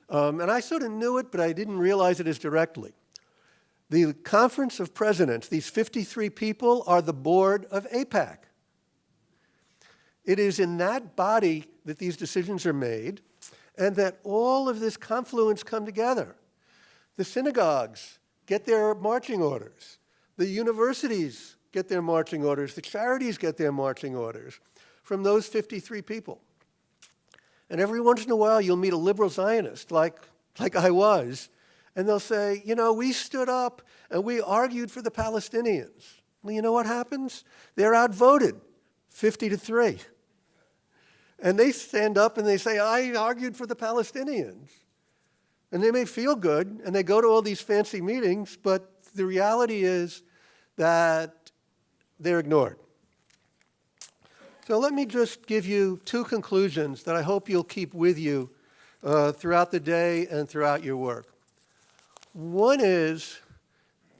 And I sort of knew it, but I didn't realize it as directly. The Conference of Presidents, these 53 people, are the board of AIPAC. It is in that body that these decisions are made, and that all of this confluence come together. The synagogues get their marching orders. The universities get their marching orders. The charities get their marching orders from those 53 people. And every once in a while, you'll meet a liberal Zionist, like I was, and they'll say, we stood up and we argued for the Palestinians. Well, you know what happens? They're outvoted, 50-3. And they stand up and they say, I argued for the Palestinians. And they may feel good, and they go to all these fancy meetings, but the reality is that they're ignored. So let me just give you two conclusions that I hope you'll keep with you throughout the day and throughout your work. One is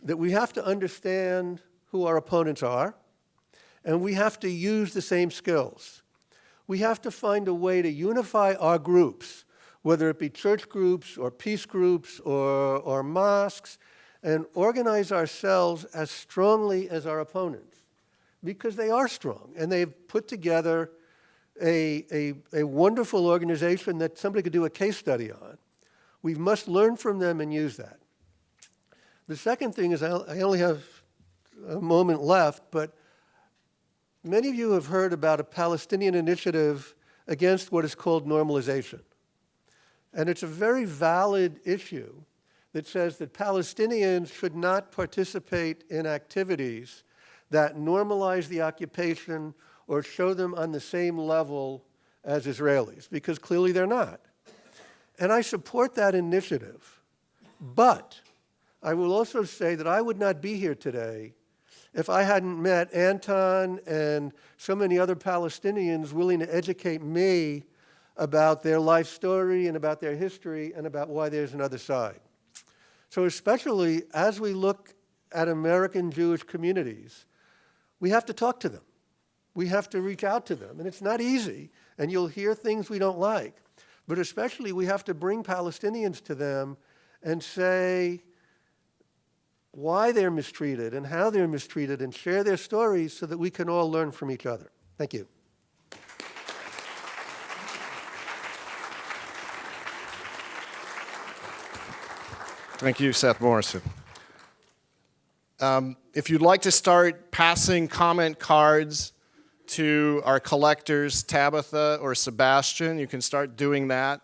that we have to understand who our opponents are, and we have to use the same skills. We have to find a way to unify our groups, whether it be church groups or peace groups or mosques, and organize ourselves as strongly as our opponents, because they are strong, and they've put together a wonderful organization that somebody could do a case study on. We must learn from them and use that. The second thing is, I only have a moment left, but many of you have heard about a Palestinian initiative against what is called normalization. And it's a very valid issue that says that Palestinians should not participate in activities that normalize the occupation or show them on the same level as Israelis, because clearly they're not. And I support that initiative. But I will also say that I would not be here today if I hadn't met Anton and so many other Palestinians willing to educate me about their life story and about their history and about why there's another side. So especially as we look at American Jewish communities, we have to talk to them. We have to reach out to them. And it's not easy, and you'll hear things we don't like. But especially we have to bring Palestinians to them and say why they're mistreated and how they're mistreated and share their stories so that we can all learn from each other. Thank you. Thank you, Seth Morrison. If you'd like to start passing comment cards to our collectors, Tabitha or Sebastian, you can start doing that.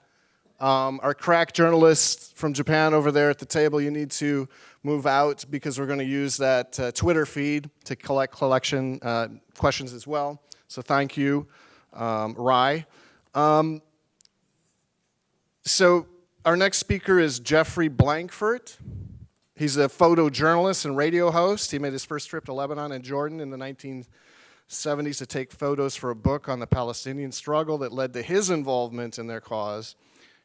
Our crack journalists from Japan over there at the table, you need to move out because we're going to use that Twitter feed to collect questions as well. So thank you, Rai. So our next speaker is Jeffrey Blankfort. He's a photojournalist and radio host. He made his first trip to Lebanon and Jordan in the 1970s to take photos for a book on the Palestinian struggle that led to his involvement in their cause.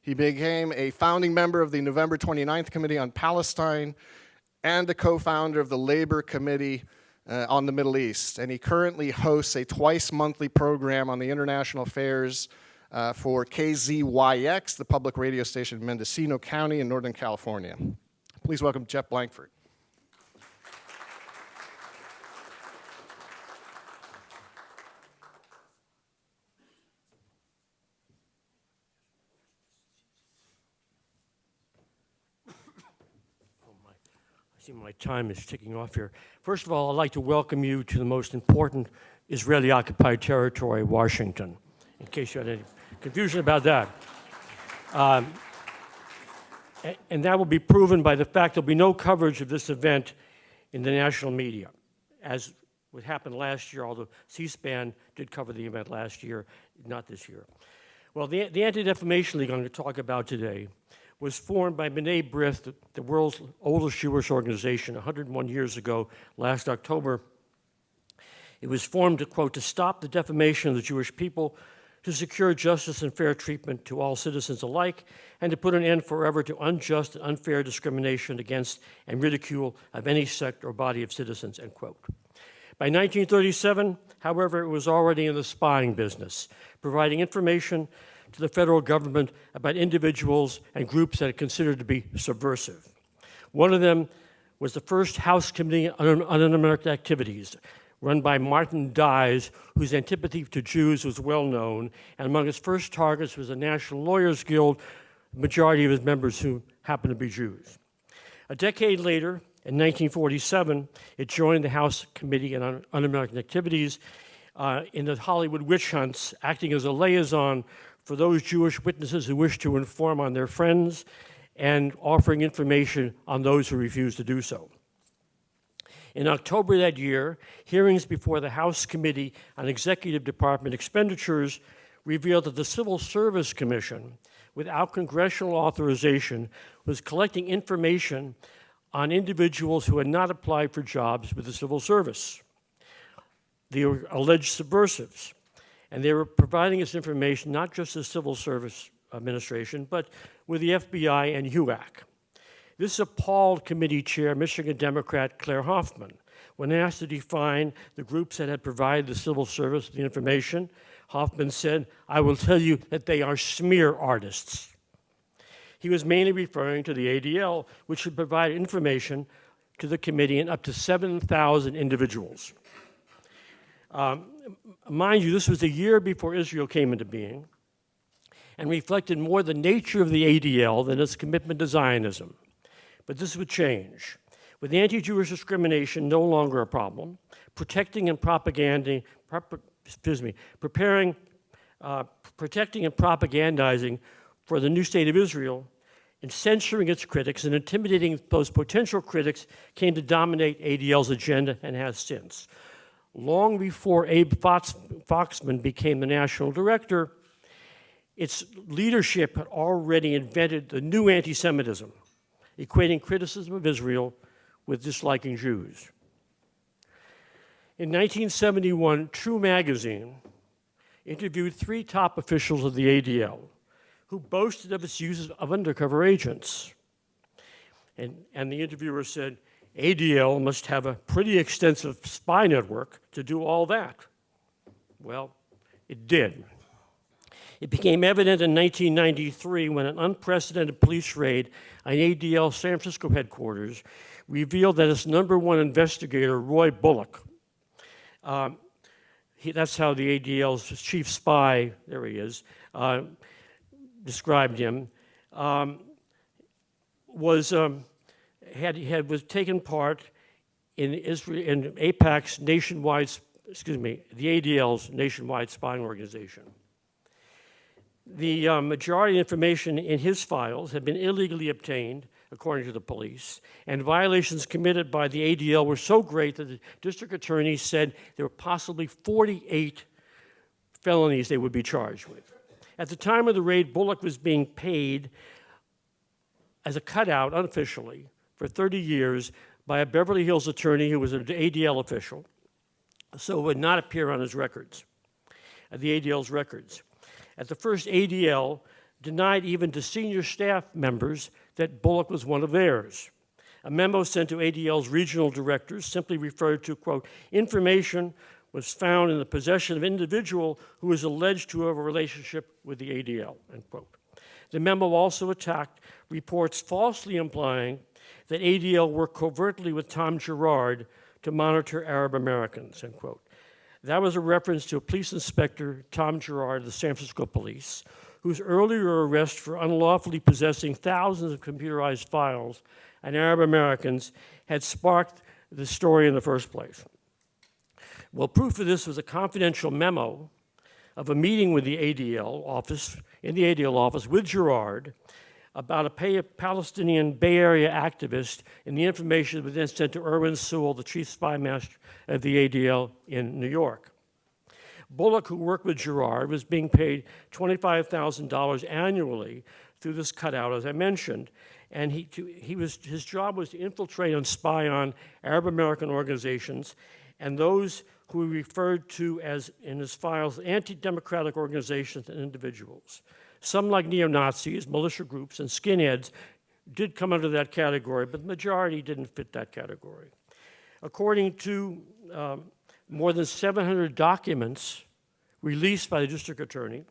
He became a founding member of the November 29th Committee on Palestine and a co-founder of the Labor Committee on the Middle East. And he currently hosts a twice-monthly program on the international affairs for KZYX, the public radio station in Mendocino County in Northern California. Please welcome Jeff Blankfort. I see my time is ticking off here. First of all, I'd like to welcome you to the most important Israeli-occupied territory, Washington, in case you had any confusion about that. And that will be proven by the fact there'll be no coverage of this event in the national media, as what happened last year, although C-SPAN did cover the event last year, not this year. Well, the Anti-Defamation League I'm going to talk about today was formed by B'nai B'rith, the world's oldest Jewish organization, 101 years ago, last October. It was formed to, quote, to stop the defamation of the Jewish people, to secure justice and fair treatment to all citizens alike, and to put an end forever to unjust and unfair discrimination against and ridicule of any sect or body of citizens, end quote. By 1937, however, it was already in the spying business, providing information to the federal government about individuals and groups that it considered to be subversive. One of them was the first House Committee on Un-American Activities, run by Martin Dies, whose antipathy to Jews was well known, and among its first targets was the National Lawyers Guild, the majority of its members who happened to be Jews. A decade later, in 1947, it joined the House Committee on Un-American Activities in the Hollywood witch hunts, acting as a liaison for those Jewish witnesses who wished to inform on their friends and offering information on those who refused to do so. In October that year, hearings before the House Committee on Executive Department Expenditures revealed that the Civil Service Commission, without congressional authorization, was collecting information on individuals who had not applied for jobs with the civil service. the alleged subversives. And they were providing us information not just the Civil Service Administration, but with the FBI and HUAC. This appalled committee chair, Michigan Democrat Claire Hoffman. When asked to define the groups that had provided the civil service with the information, Hoffman said, "I will tell you that they are smear artists." He was mainly referring to the ADL, which had provided information to the committee and up to 7,000 individuals. Mind you, this was a year before Israel came into being and reflected more the nature of the ADL than its commitment to Zionism. But this would change. With anti-Jewish discrimination no longer a problem, protecting and propagandizing for the new state of Israel, and censoring its critics and intimidating those potential critics came to dominate ADL's agenda and has since. Long before Abe Foxman became the national director, its leadership had already invented the new anti-Semitism, equating criticism of Israel with disliking Jews. In 1971, True magazine interviewed 3 top officials of the ADL who boasted of its use of undercover agents. And the interviewer said, ADL must have a pretty extensive spy network to do all that. Well, it did. It became evident in 1993 when an unprecedented police raid on ADL San Francisco headquarters revealed that its #1 investigator, Roy Bullock, that's how the ADL's chief spy, there he is, described him, was taken part in AIPAC's nationwide, the ADL's nationwide spying organization. The majority of information in his files had been illegally obtained, according to the police, and violations committed by the ADL were so great that the district attorney said there were possibly 48 felonies they would be charged with. At the time of the raid, Bullock was being paid as a cutout, unofficially, for 30 years by a Beverly Hills attorney who was an ADL official, so it would not appear on his records, the ADL's records. At the first, ADL denied even to senior staff members that Bullock was one of theirs. A memo sent to ADL's regional directors simply referred to, quote, information was found in the possession of an individual who is alleged to have a relationship with the ADL, end quote. The memo also attacked reports falsely implying that ADL worked covertly with Tom Girard to monitor Arab Americans, end quote. That was a reference to a police inspector, Tom Girard of the San Francisco Police, whose earlier arrest for unlawfully possessing thousands of computerized files on Arab Americans had sparked the story in the first place. Well, proof of this was a confidential memo of a meeting with the ADL office, in the ADL office with Girard, about a Palestinian Bay Area activist, and the information was then sent to Erwin Sewell, the chief spy master of the ADL in New York. Bullock, who worked with Girard, was being paid $25,000 annually through this cutout, as I mentioned, and his job was to infiltrate and spy on Arab American organizations and those who he referred to as, in his files, anti-democratic organizations and individuals. Some, like neo-Nazis, militia groups, and skinheads, did come under that category, but the majority didn't fit that category. According to more than 700 documents released by the district attorney,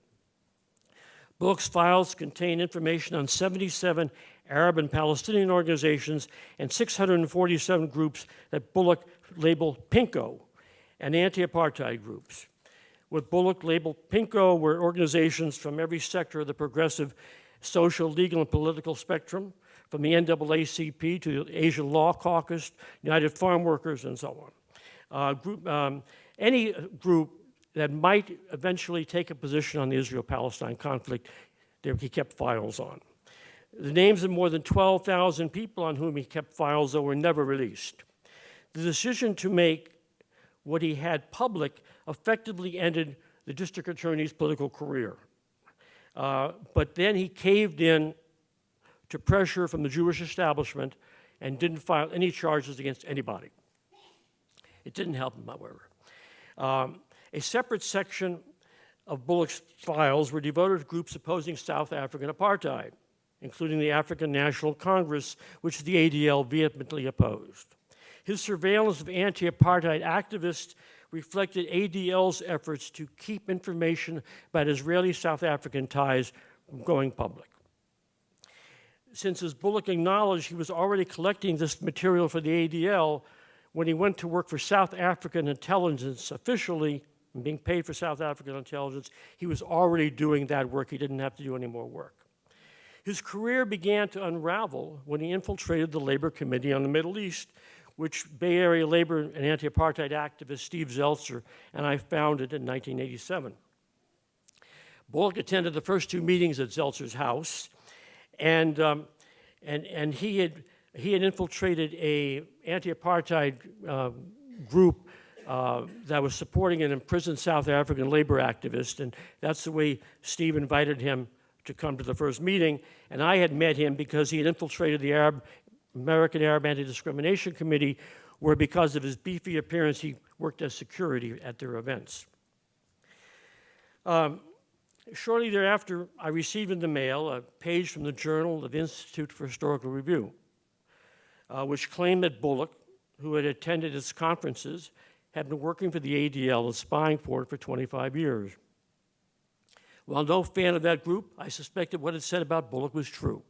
Bullock's files contain information on 77 Arab and Palestinian organizations and 647 groups that Bullock labeled pinko and anti-apartheid groups. What Bullock labeled pinko were organizations from every sector of the progressive social, legal, and political spectrum, from the NAACP to the Asian Law Caucus, United Farm Workers, and so on. Any group that might eventually take a position on the Israel-Palestine conflict, he kept files on. The names of more than 12,000 people on whom he kept files, though, were never released. The decision to make what he had public effectively ended the district attorney's political career. But then he caved in to pressure from the Jewish establishment and didn't file any charges against anybody. It didn't help him, however. A separate section of Bullock's files were devoted to groups opposing South African apartheid, including the African National Congress, which the ADL vehemently opposed. His surveillance of anti-apartheid activists reflected ADL's efforts to keep information about Israeli-South African ties from going public. Since, as Bullock acknowledged, he was already collecting this material for the ADL, when he went to work for South African intelligence officially, and being paid for South African intelligence, he was already doing that work. He didn't have to do any more work. His career began to unravel when he infiltrated the Labor Committee on the Middle East, which Bay Area labor and anti-apartheid activist Steve Zeltzer and I founded in 1987. Bullock attended the first two meetings at Zeltzer's house, and he had infiltrated a anti-apartheid group that was supporting an imprisoned South African labor activist, and that's the way Steve invited him to come to the first meeting. And I had met him because he had infiltrated the American Arab Anti-Discrimination Committee, where because of his beefy appearance, he worked as security at their events. Shortly thereafter, I received in the mail a page from the Journal of the Institute for Historical Review, which claimed that Bullock, who had attended its conferences, had been working for the ADL and spying for it for 25 years. While no fan of that group, I suspected what it said about Bullock was true.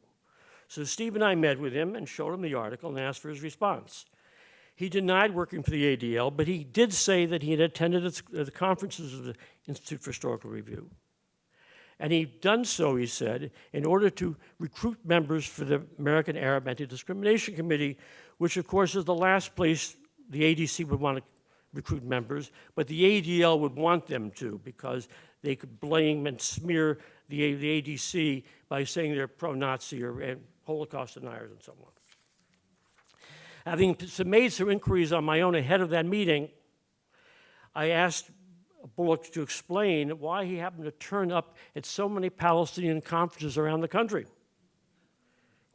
So Steve and I met with him and showed him the article and asked for his response. He denied working for the ADL, but he did say that he had attended the conferences of the Institute for Historical Review. And he'd done so, he said, in order to recruit members for the American Arab Anti-Discrimination Committee, which of course is the last place the ADC would want to recruit members, but the ADL would want them to because they could blame and smear the ADC by saying they're pro-Nazi or Holocaust deniers and so on. Having made some inquiries on my own ahead of that meeting, I asked Bullock to explain why he happened to turn up at so many Palestinian conferences around the country.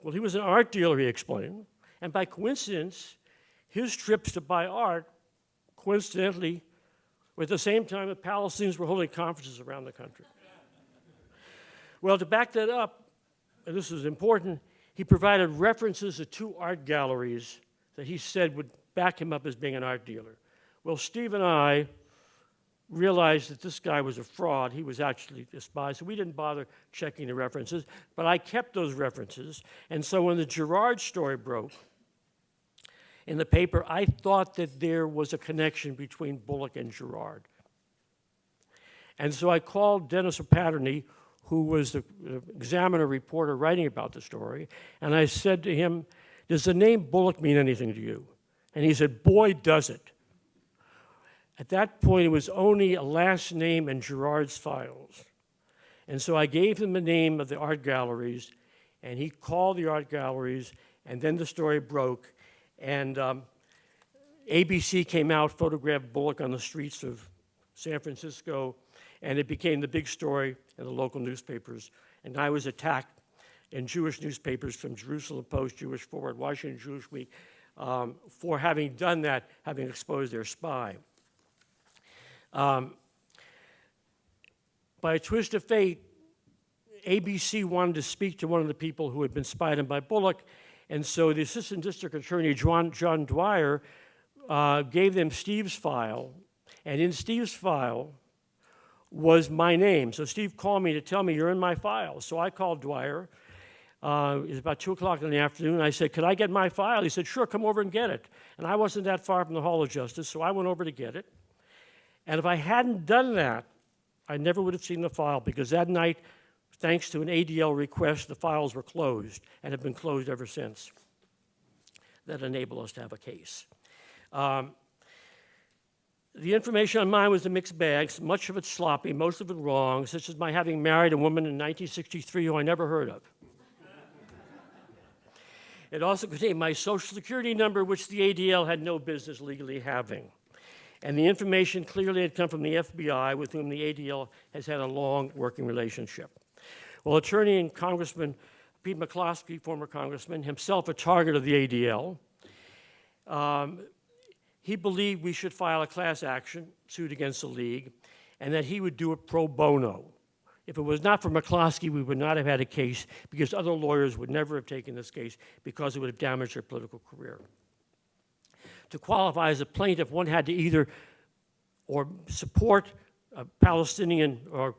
Well, he was an art dealer, he explained, and by coincidence, his trips to buy art, coincidentally, were at the same time that Palestinians were holding conferences around the country. Well, to back that up, and this is important, he provided references to two art galleries that he said would back him up as being an art dealer. Well, Steve and I realized that this guy was a fraud. He was actually a spy, so we didn't bother checking the references, but I kept those references. And so when the Girard story broke in the paper, I thought that there was a connection between Bullock and Girard. And so I called Dennis O'Patterney, who was the Examiner reporter writing about the story, and I said to him, "Does the name Bullock mean anything to you?" And he said, "Boy, does it." At that point, it was only a last name in Girard's files. And so I gave him the name of the art galleries, and he called the art galleries, and then the story broke, and ABC came out, photographed Bullock on the streets of San Francisco, and it became the big story in the local newspapers. And I was attacked in Jewish newspapers from Jerusalem Post, Jewish Forward, Washington Jewish Week, for having done that, having exposed their spy. By a twist of fate, ABC wanted to speak to one of the people who had been spied on by Bullock, and so the Assistant District Attorney, John Dwyer, gave them Steve's file, and in Steve's file was my name. So Steve called me to tell me, "You're in my file." So I called Dwyer. It was about 2 o'clock in the afternoon. I said, "Could I get my file?" He said, "Sure, come over and get it." And I wasn't that far from the Hall of Justice, so I went over to get it. And if I hadn't done that, I never would have seen the file, because that night, thanks to an ADL request, the files were closed and have been closed ever since. That enabled us to have a case. The information on mine was a mixed bag, much of it sloppy, most of it wrong, such as my having married a woman in 1963 who I never heard of. It also contained my Social Security number, which the ADL had no business legally having. And the information clearly had come from the FBI, with whom the ADL has had a long working relationship. Well, attorney and Congressman Pete McCloskey, former congressman, himself a target of the ADL, he believed we should file a class action suit against the League, and that he would do it pro bono. If it was not for McCloskey, we would not have had a case, because other lawyers would never have taken this case because it would have damaged their political career. To qualify as a plaintiff, one had to either or support Palestinian or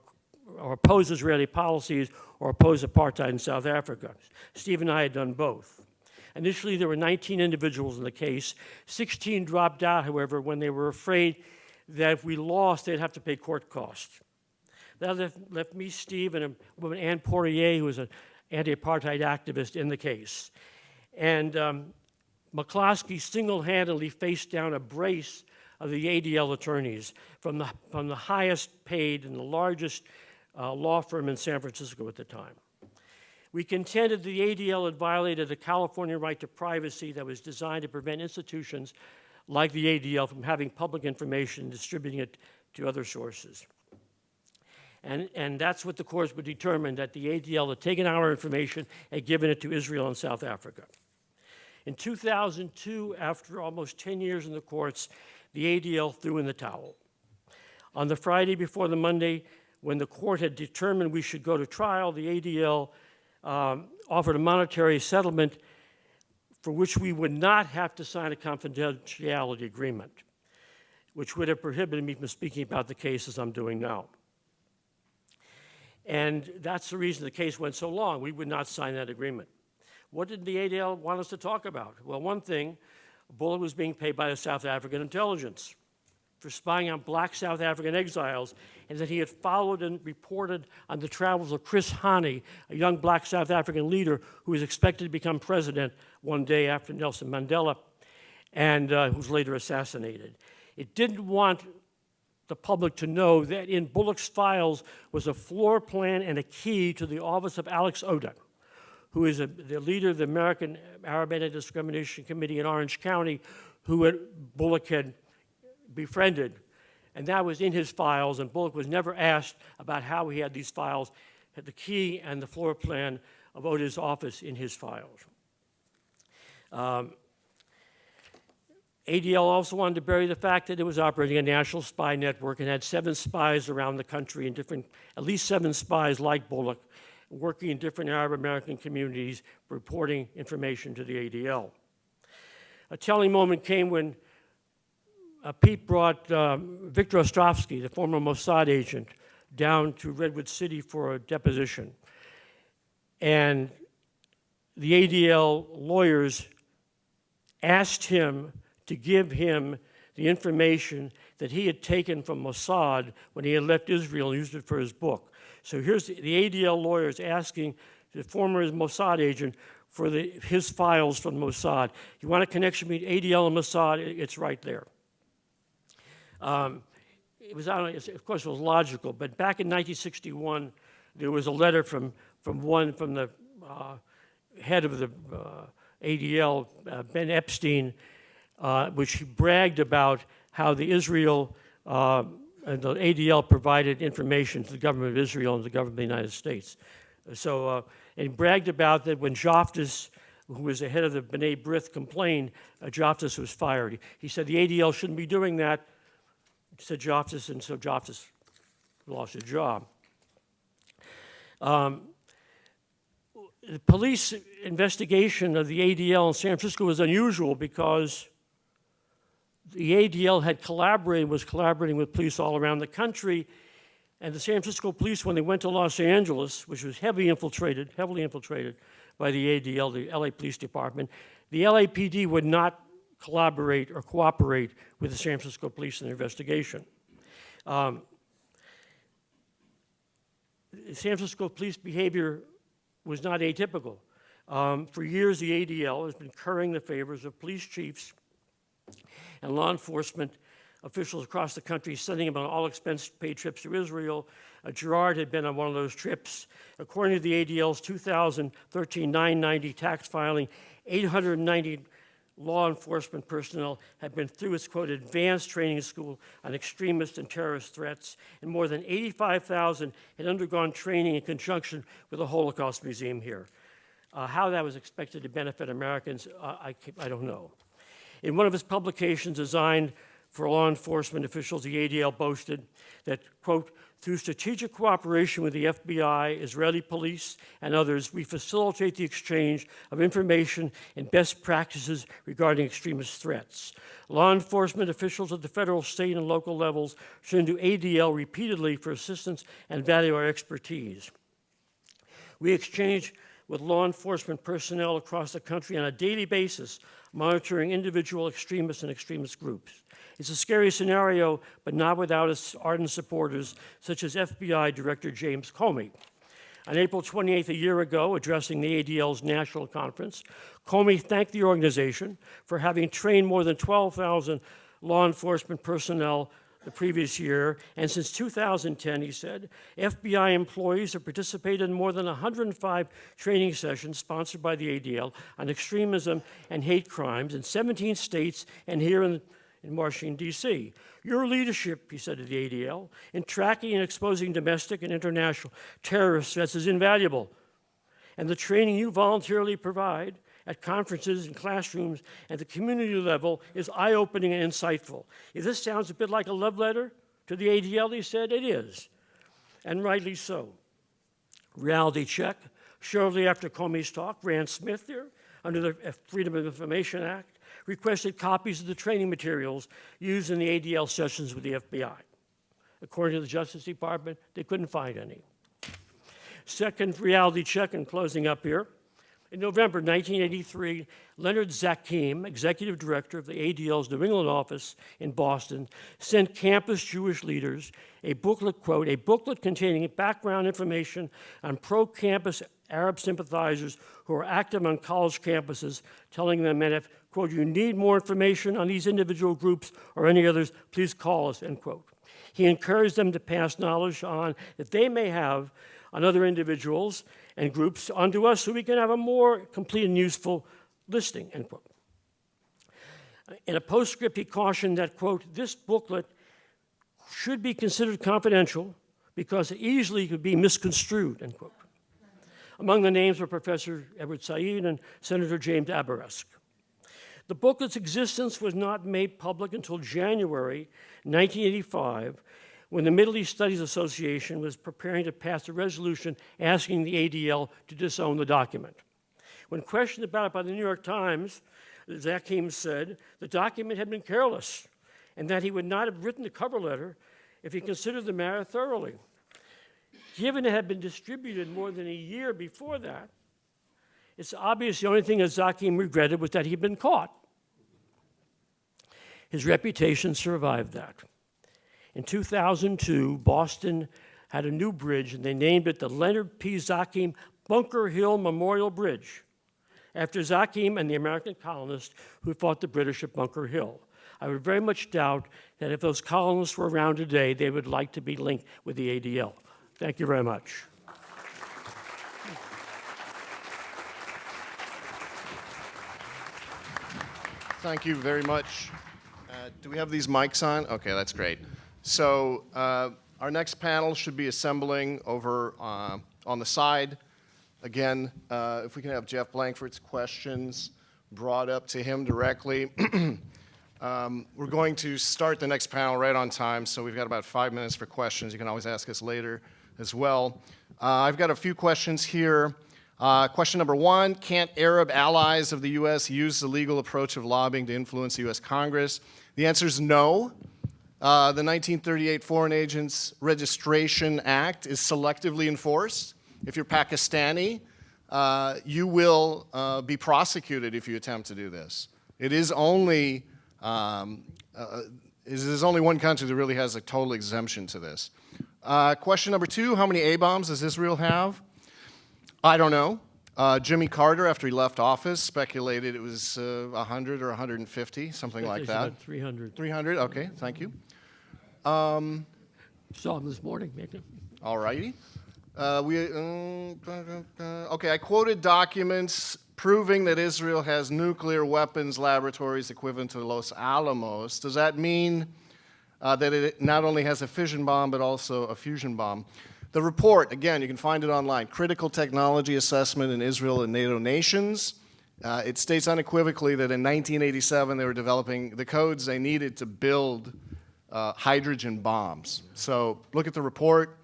oppose Israeli policies or oppose apartheid in South Africa. Steve and I had done both. Initially, there were 19 individuals in the case. 16 dropped out, however, when they were afraid that if we lost, they'd have to pay court costs. That left me, Steve, and a woman, Anne Poirier, who was an anti-apartheid activist in the case. And McCloskey single-handedly faced down a brace of the ADL attorneys from the highest paid and the largest law firm in San Francisco at the time. We contended the ADL had violated the California right to privacy that was designed to prevent institutions like the ADL from having public information and distributing it to other sources. And that's what the courts would determine, that the ADL had taken our information and given it to Israel and South Africa. In 2002, after almost 10 years in the courts, the ADL threw in the towel. On the Friday before the Monday, when the court had determined we should go to trial, the ADL offered a monetary settlement for which we would not have to sign a confidentiality agreement, which would have prohibited me from speaking about the case as I'm doing now. And that's the reason the case went so long. We would not sign that agreement. What did the ADL want us to talk about? Well, one thing, Bullock was being paid by the South African intelligence for spying on black South African exiles, and that he had followed and reported on the travels of Chris Hani, a young black South African leader who was expected to become president one day after Nelson Mandela, and who was later assassinated. It didn't want the public to know that in Bullock's files was a floor plan and a key to the office of Alex Oda, who is the leader of the American Arab Anti-Discrimination Committee in Orange County, who Bullock had befriended. And that was in his files, and Bullock was never asked about how he had these files, had the key and the floor plan of Oda's office in his files. ADL also wanted to bury the fact that it was operating a national spy network and had 7 spies around the country, and at least 7 spies like Bullock, working in different Arab American communities, reporting information to the ADL. A telling moment came when Pete brought Victor Ostrovsky, the former Mossad agent, down to Redwood City for a deposition. And the ADL lawyers asked him to give him the information that he had taken from Mossad when he had left Israel and used it for his book. So here's the ADL lawyers asking the former Mossad agent for his files from Mossad. You want a connection between ADL and Mossad? It's right there. It was, of course, it was logical, but back in 1961, there was a letter from the head of the ADL, Ben Epstein, which he bragged about how the Israel and the ADL provided information to the government of Israel and the government of the United States. So, and he bragged about that when Joftis, who was the head of the B'nai B'rith, complained, Joftis was fired. He said the ADL shouldn't be doing that, said Joftis, and so Joftis lost his job. The police investigation of the ADL in San Francisco was unusual because the ADL was collaborating with police all around the country, and the San Francisco police, when they went to Los Angeles, which was heavily infiltrated by the ADL, the LA Police Department, the LAPD would not collaborate or cooperate with the San Francisco police in their investigation. The San Francisco police behavior was not atypical. For years, the ADL has been currying the favors of police chiefs and law enforcement officials across the country, sending them on all expense-paid trips to Israel. Gerard had been on one of those trips. According to the ADL's 2013 990 tax filing, 890 law enforcement personnel had been through its, quote, advanced training school on extremist and terrorist threats, and more than 85,000 had undergone training in conjunction with the Holocaust Museum here. How that was expected to benefit Americans, I don't know. In one of his publications designed for law enforcement officials, the ADL boasted that, quote, through strategic cooperation with the FBI, Israeli police, and others, we facilitate the exchange of information and best practices regarding extremist threats. Law enforcement officials at the federal, state, and local levels turn to ADL repeatedly for assistance and value our expertise. We exchange with law enforcement personnel across the country on a daily basis, monitoring individual extremists and extremist groups. It's a scary scenario, but not without its ardent supporters, such as FBI Director James Comey. On April 28th, a year ago, addressing the ADL's national conference, Comey thanked the organization for having trained more than 12,000 law enforcement personnel the previous year, and since 2010, he said, FBI employees have participated in more than 105 training sessions sponsored by the ADL on extremism and hate crimes in 17 states and here in Washington, D.C. Your leadership, he said to the ADL, in tracking and exposing domestic and international terrorist threats is invaluable, and the training you voluntarily provide at conferences and classrooms at the community level is eye-opening and insightful. If this sounds a bit like a love letter to the ADL, he said, it is, and rightly so. Reality check. Shortly after Comey's talk, Rand Smith here, under the Freedom of Information Act, requested copies of the training materials used in the ADL sessions with the FBI. According to the Justice Department, they couldn't find any. Second reality check, and closing up here. In November 1983, Leonard Zakim, executive director of the ADL's New England office in Boston, sent campus Jewish leaders a booklet, quote, a booklet containing background information on pro-campus Arab sympathizers who are active on college campuses, telling them that if, quote, you need more information on these individual groups or any others, please call us, end quote. He encouraged them to pass knowledge on that they may have on other individuals and groups onto us so we can have a more complete and useful listing, end quote. In a postscript, he cautioned that, quote, this booklet should be considered confidential because it easily could be misconstrued, end quote. Among the names were Professor Edward Said and Senator James Aberrest. The booklet's existence was not made public until January 1985, when the Middle East Studies Association was preparing to pass a resolution asking the ADL to disown the document. When questioned about it by the New York Times, Zakim said the document had been careless and that he would not have written the cover letter if he considered the matter thoroughly. Given it had been distributed more than a year before that, it's obvious the only thing that Zakim regretted was that he'd been caught. His reputation survived that. In 2002, Boston had a new bridge, and they named it the Leonard P. Zakim Bunker Hill Memorial Bridge, after Zakim and the American colonists who fought the British at Bunker Hill. I would very much doubt that if those colonists were around today, they would like to be linked with the ADL. Thank you very much. Thank you very much. Do we have these mics on? Okay, that's great. So our next panel should be assembling over on the side. Again, if we can have Jeff Blankfort's questions brought up to him directly. We're going to start the next panel right on time, so we've got about 5 minutes for questions. You can always ask us later as well. I've got a few questions here. Question number one, can't Arab allies of the U.S. use the legal approach of lobbying to influence the U.S. Congress? The answer is no. The 1938 Foreign Agents Registration Act is selectively enforced. If you're Pakistani, you will be prosecuted if you attempt to do this. It is only there's only one country that really has a total exemption to this. Question number two, how many A-bombs does Israel have? I don't know. Jimmy Carter, after he left office, speculated it was 100 or 150, something like that. About 300. 300, okay, thank you. Saw him this morning, maybe. All righty. Okay, I quoted documents proving that Israel has nuclear weapons laboratories equivalent to Los Alamos. Does that mean that it not only has a fission bomb, but also a fusion bomb? The report, again, you can find it online, Critical Technology Assessment in Israel and NATO Nations. It states unequivocally that in 1987 they were developing the codes they needed to build hydrogen bombs. So look at the report,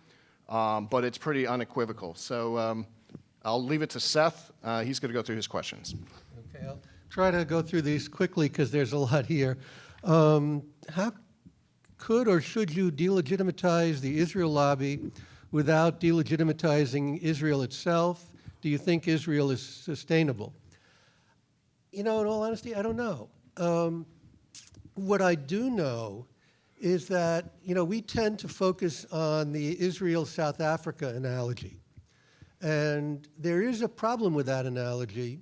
but it's pretty unequivocal. So I'll leave it to Seth. He's going to go through his questions. Okay, I'll try to go through these quickly because there's a lot here. How could or should you delegitimize the Israel lobby without delegitimatizing Israel itself? Do you think Israel is sustainable? You know, in all honesty, I don't know. What I do know is that, you know, we tend to focus on the Israel-South Africa analogy. And there is a problem with that analogy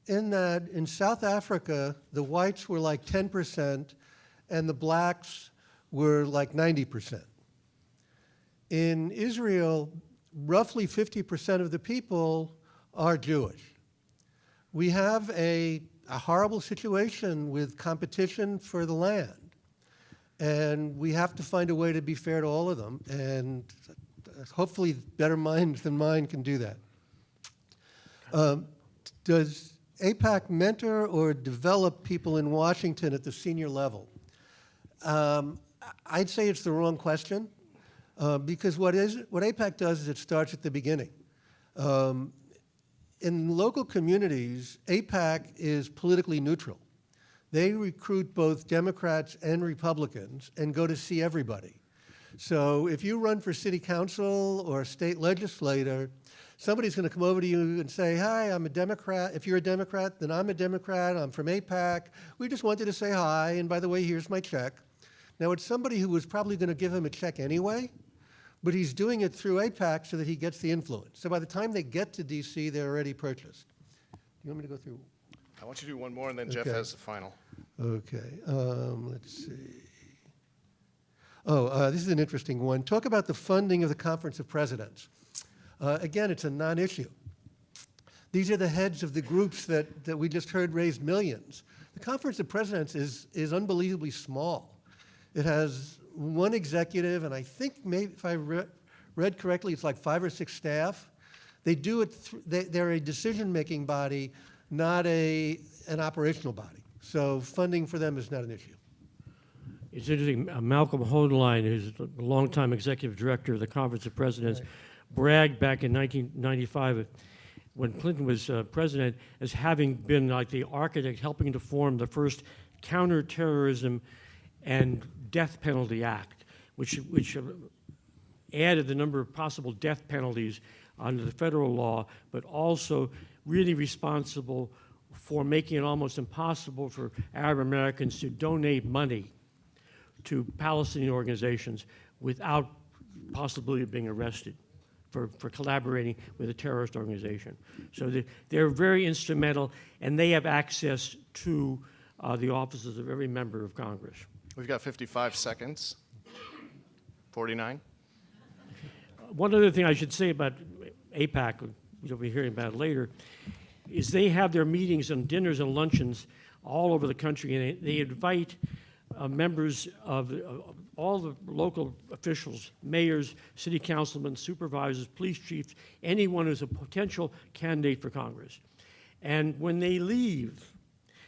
in that in South Africa, the whites were like 10% and the blacks were like 90%. In Israel, roughly 50% of the people are Jewish. We have a horrible situation with competition for the land. And we have to find a way to be fair to all of them. And hopefully better minds than mine can do that. Does AIPAC mentor or develop people in Washington at the senior level? I'd say it's the wrong question because what AIPAC does is it starts at the beginning. In local communities, AIPAC is politically neutral. They recruit both Democrats and Republicans and go to see everybody. So if you run for city council or state legislator, somebody's going to come over to you and say, hi, I'm a Democrat. If you're a Democrat, then I'm a Democrat. I'm from AIPAC. We just wanted to say hi, and by the way, here's my check. Now, it's somebody who was probably going to give him a check anyway, but he's doing it through AIPAC so that he gets the influence. So by the time they get to D.C., they're already purchased. Do you want me to go through? I want you to do one more, and then Jeff has the final. Okay, let's see. Oh, this is an interesting one. Talk about the funding of the Conference of Presidents. Again, it's a non-issue. These are the heads of the groups that we just heard raised millions. The Conference of Presidents is unbelievably small. It has one executive, and I think maybe if I read correctly, it's like 5 or 6 staff. They do it. They're a decision-making body, not an operational body. So funding for them is not an issue. It's interesting, Malcolm Hohenlein, who's a longtime executive director of the Conference of Presidents, bragged back in 1995 when Clinton was president as having been like the architect helping to form the first counterterrorism and death penalty act, which added the number of possible death penalties under the federal law, but also really responsible for making it almost impossible for Arab Americans to donate money to Palestinian organizations without possibility of being arrested for collaborating with a terrorist organization. So they're very instrumental, and they have access to the offices of every member of Congress. We've got 55 seconds. 49. One other thing I should say about AIPAC, you'll be hearing about it later, is they have their meetings and dinners and luncheons all over the country, and they invite members of all the local officials, mayors, city councilmen, supervisors, police chiefs, anyone who's a potential candidate for Congress. And when they leave,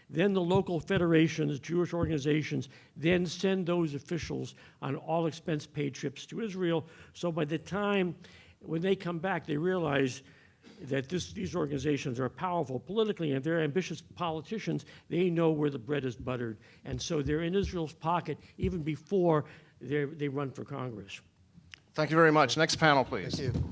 then the local federations, Jewish organizations, then send those officials on all expense-paid trips to Israel. So by the time when they come back, they realize that these organizations are powerful politically, and if they're ambitious politicians, they know where the bread is buttered. And so they're in Israel's pocket even before they run for Congress. Thank you very much. Next panel, please. Thank you.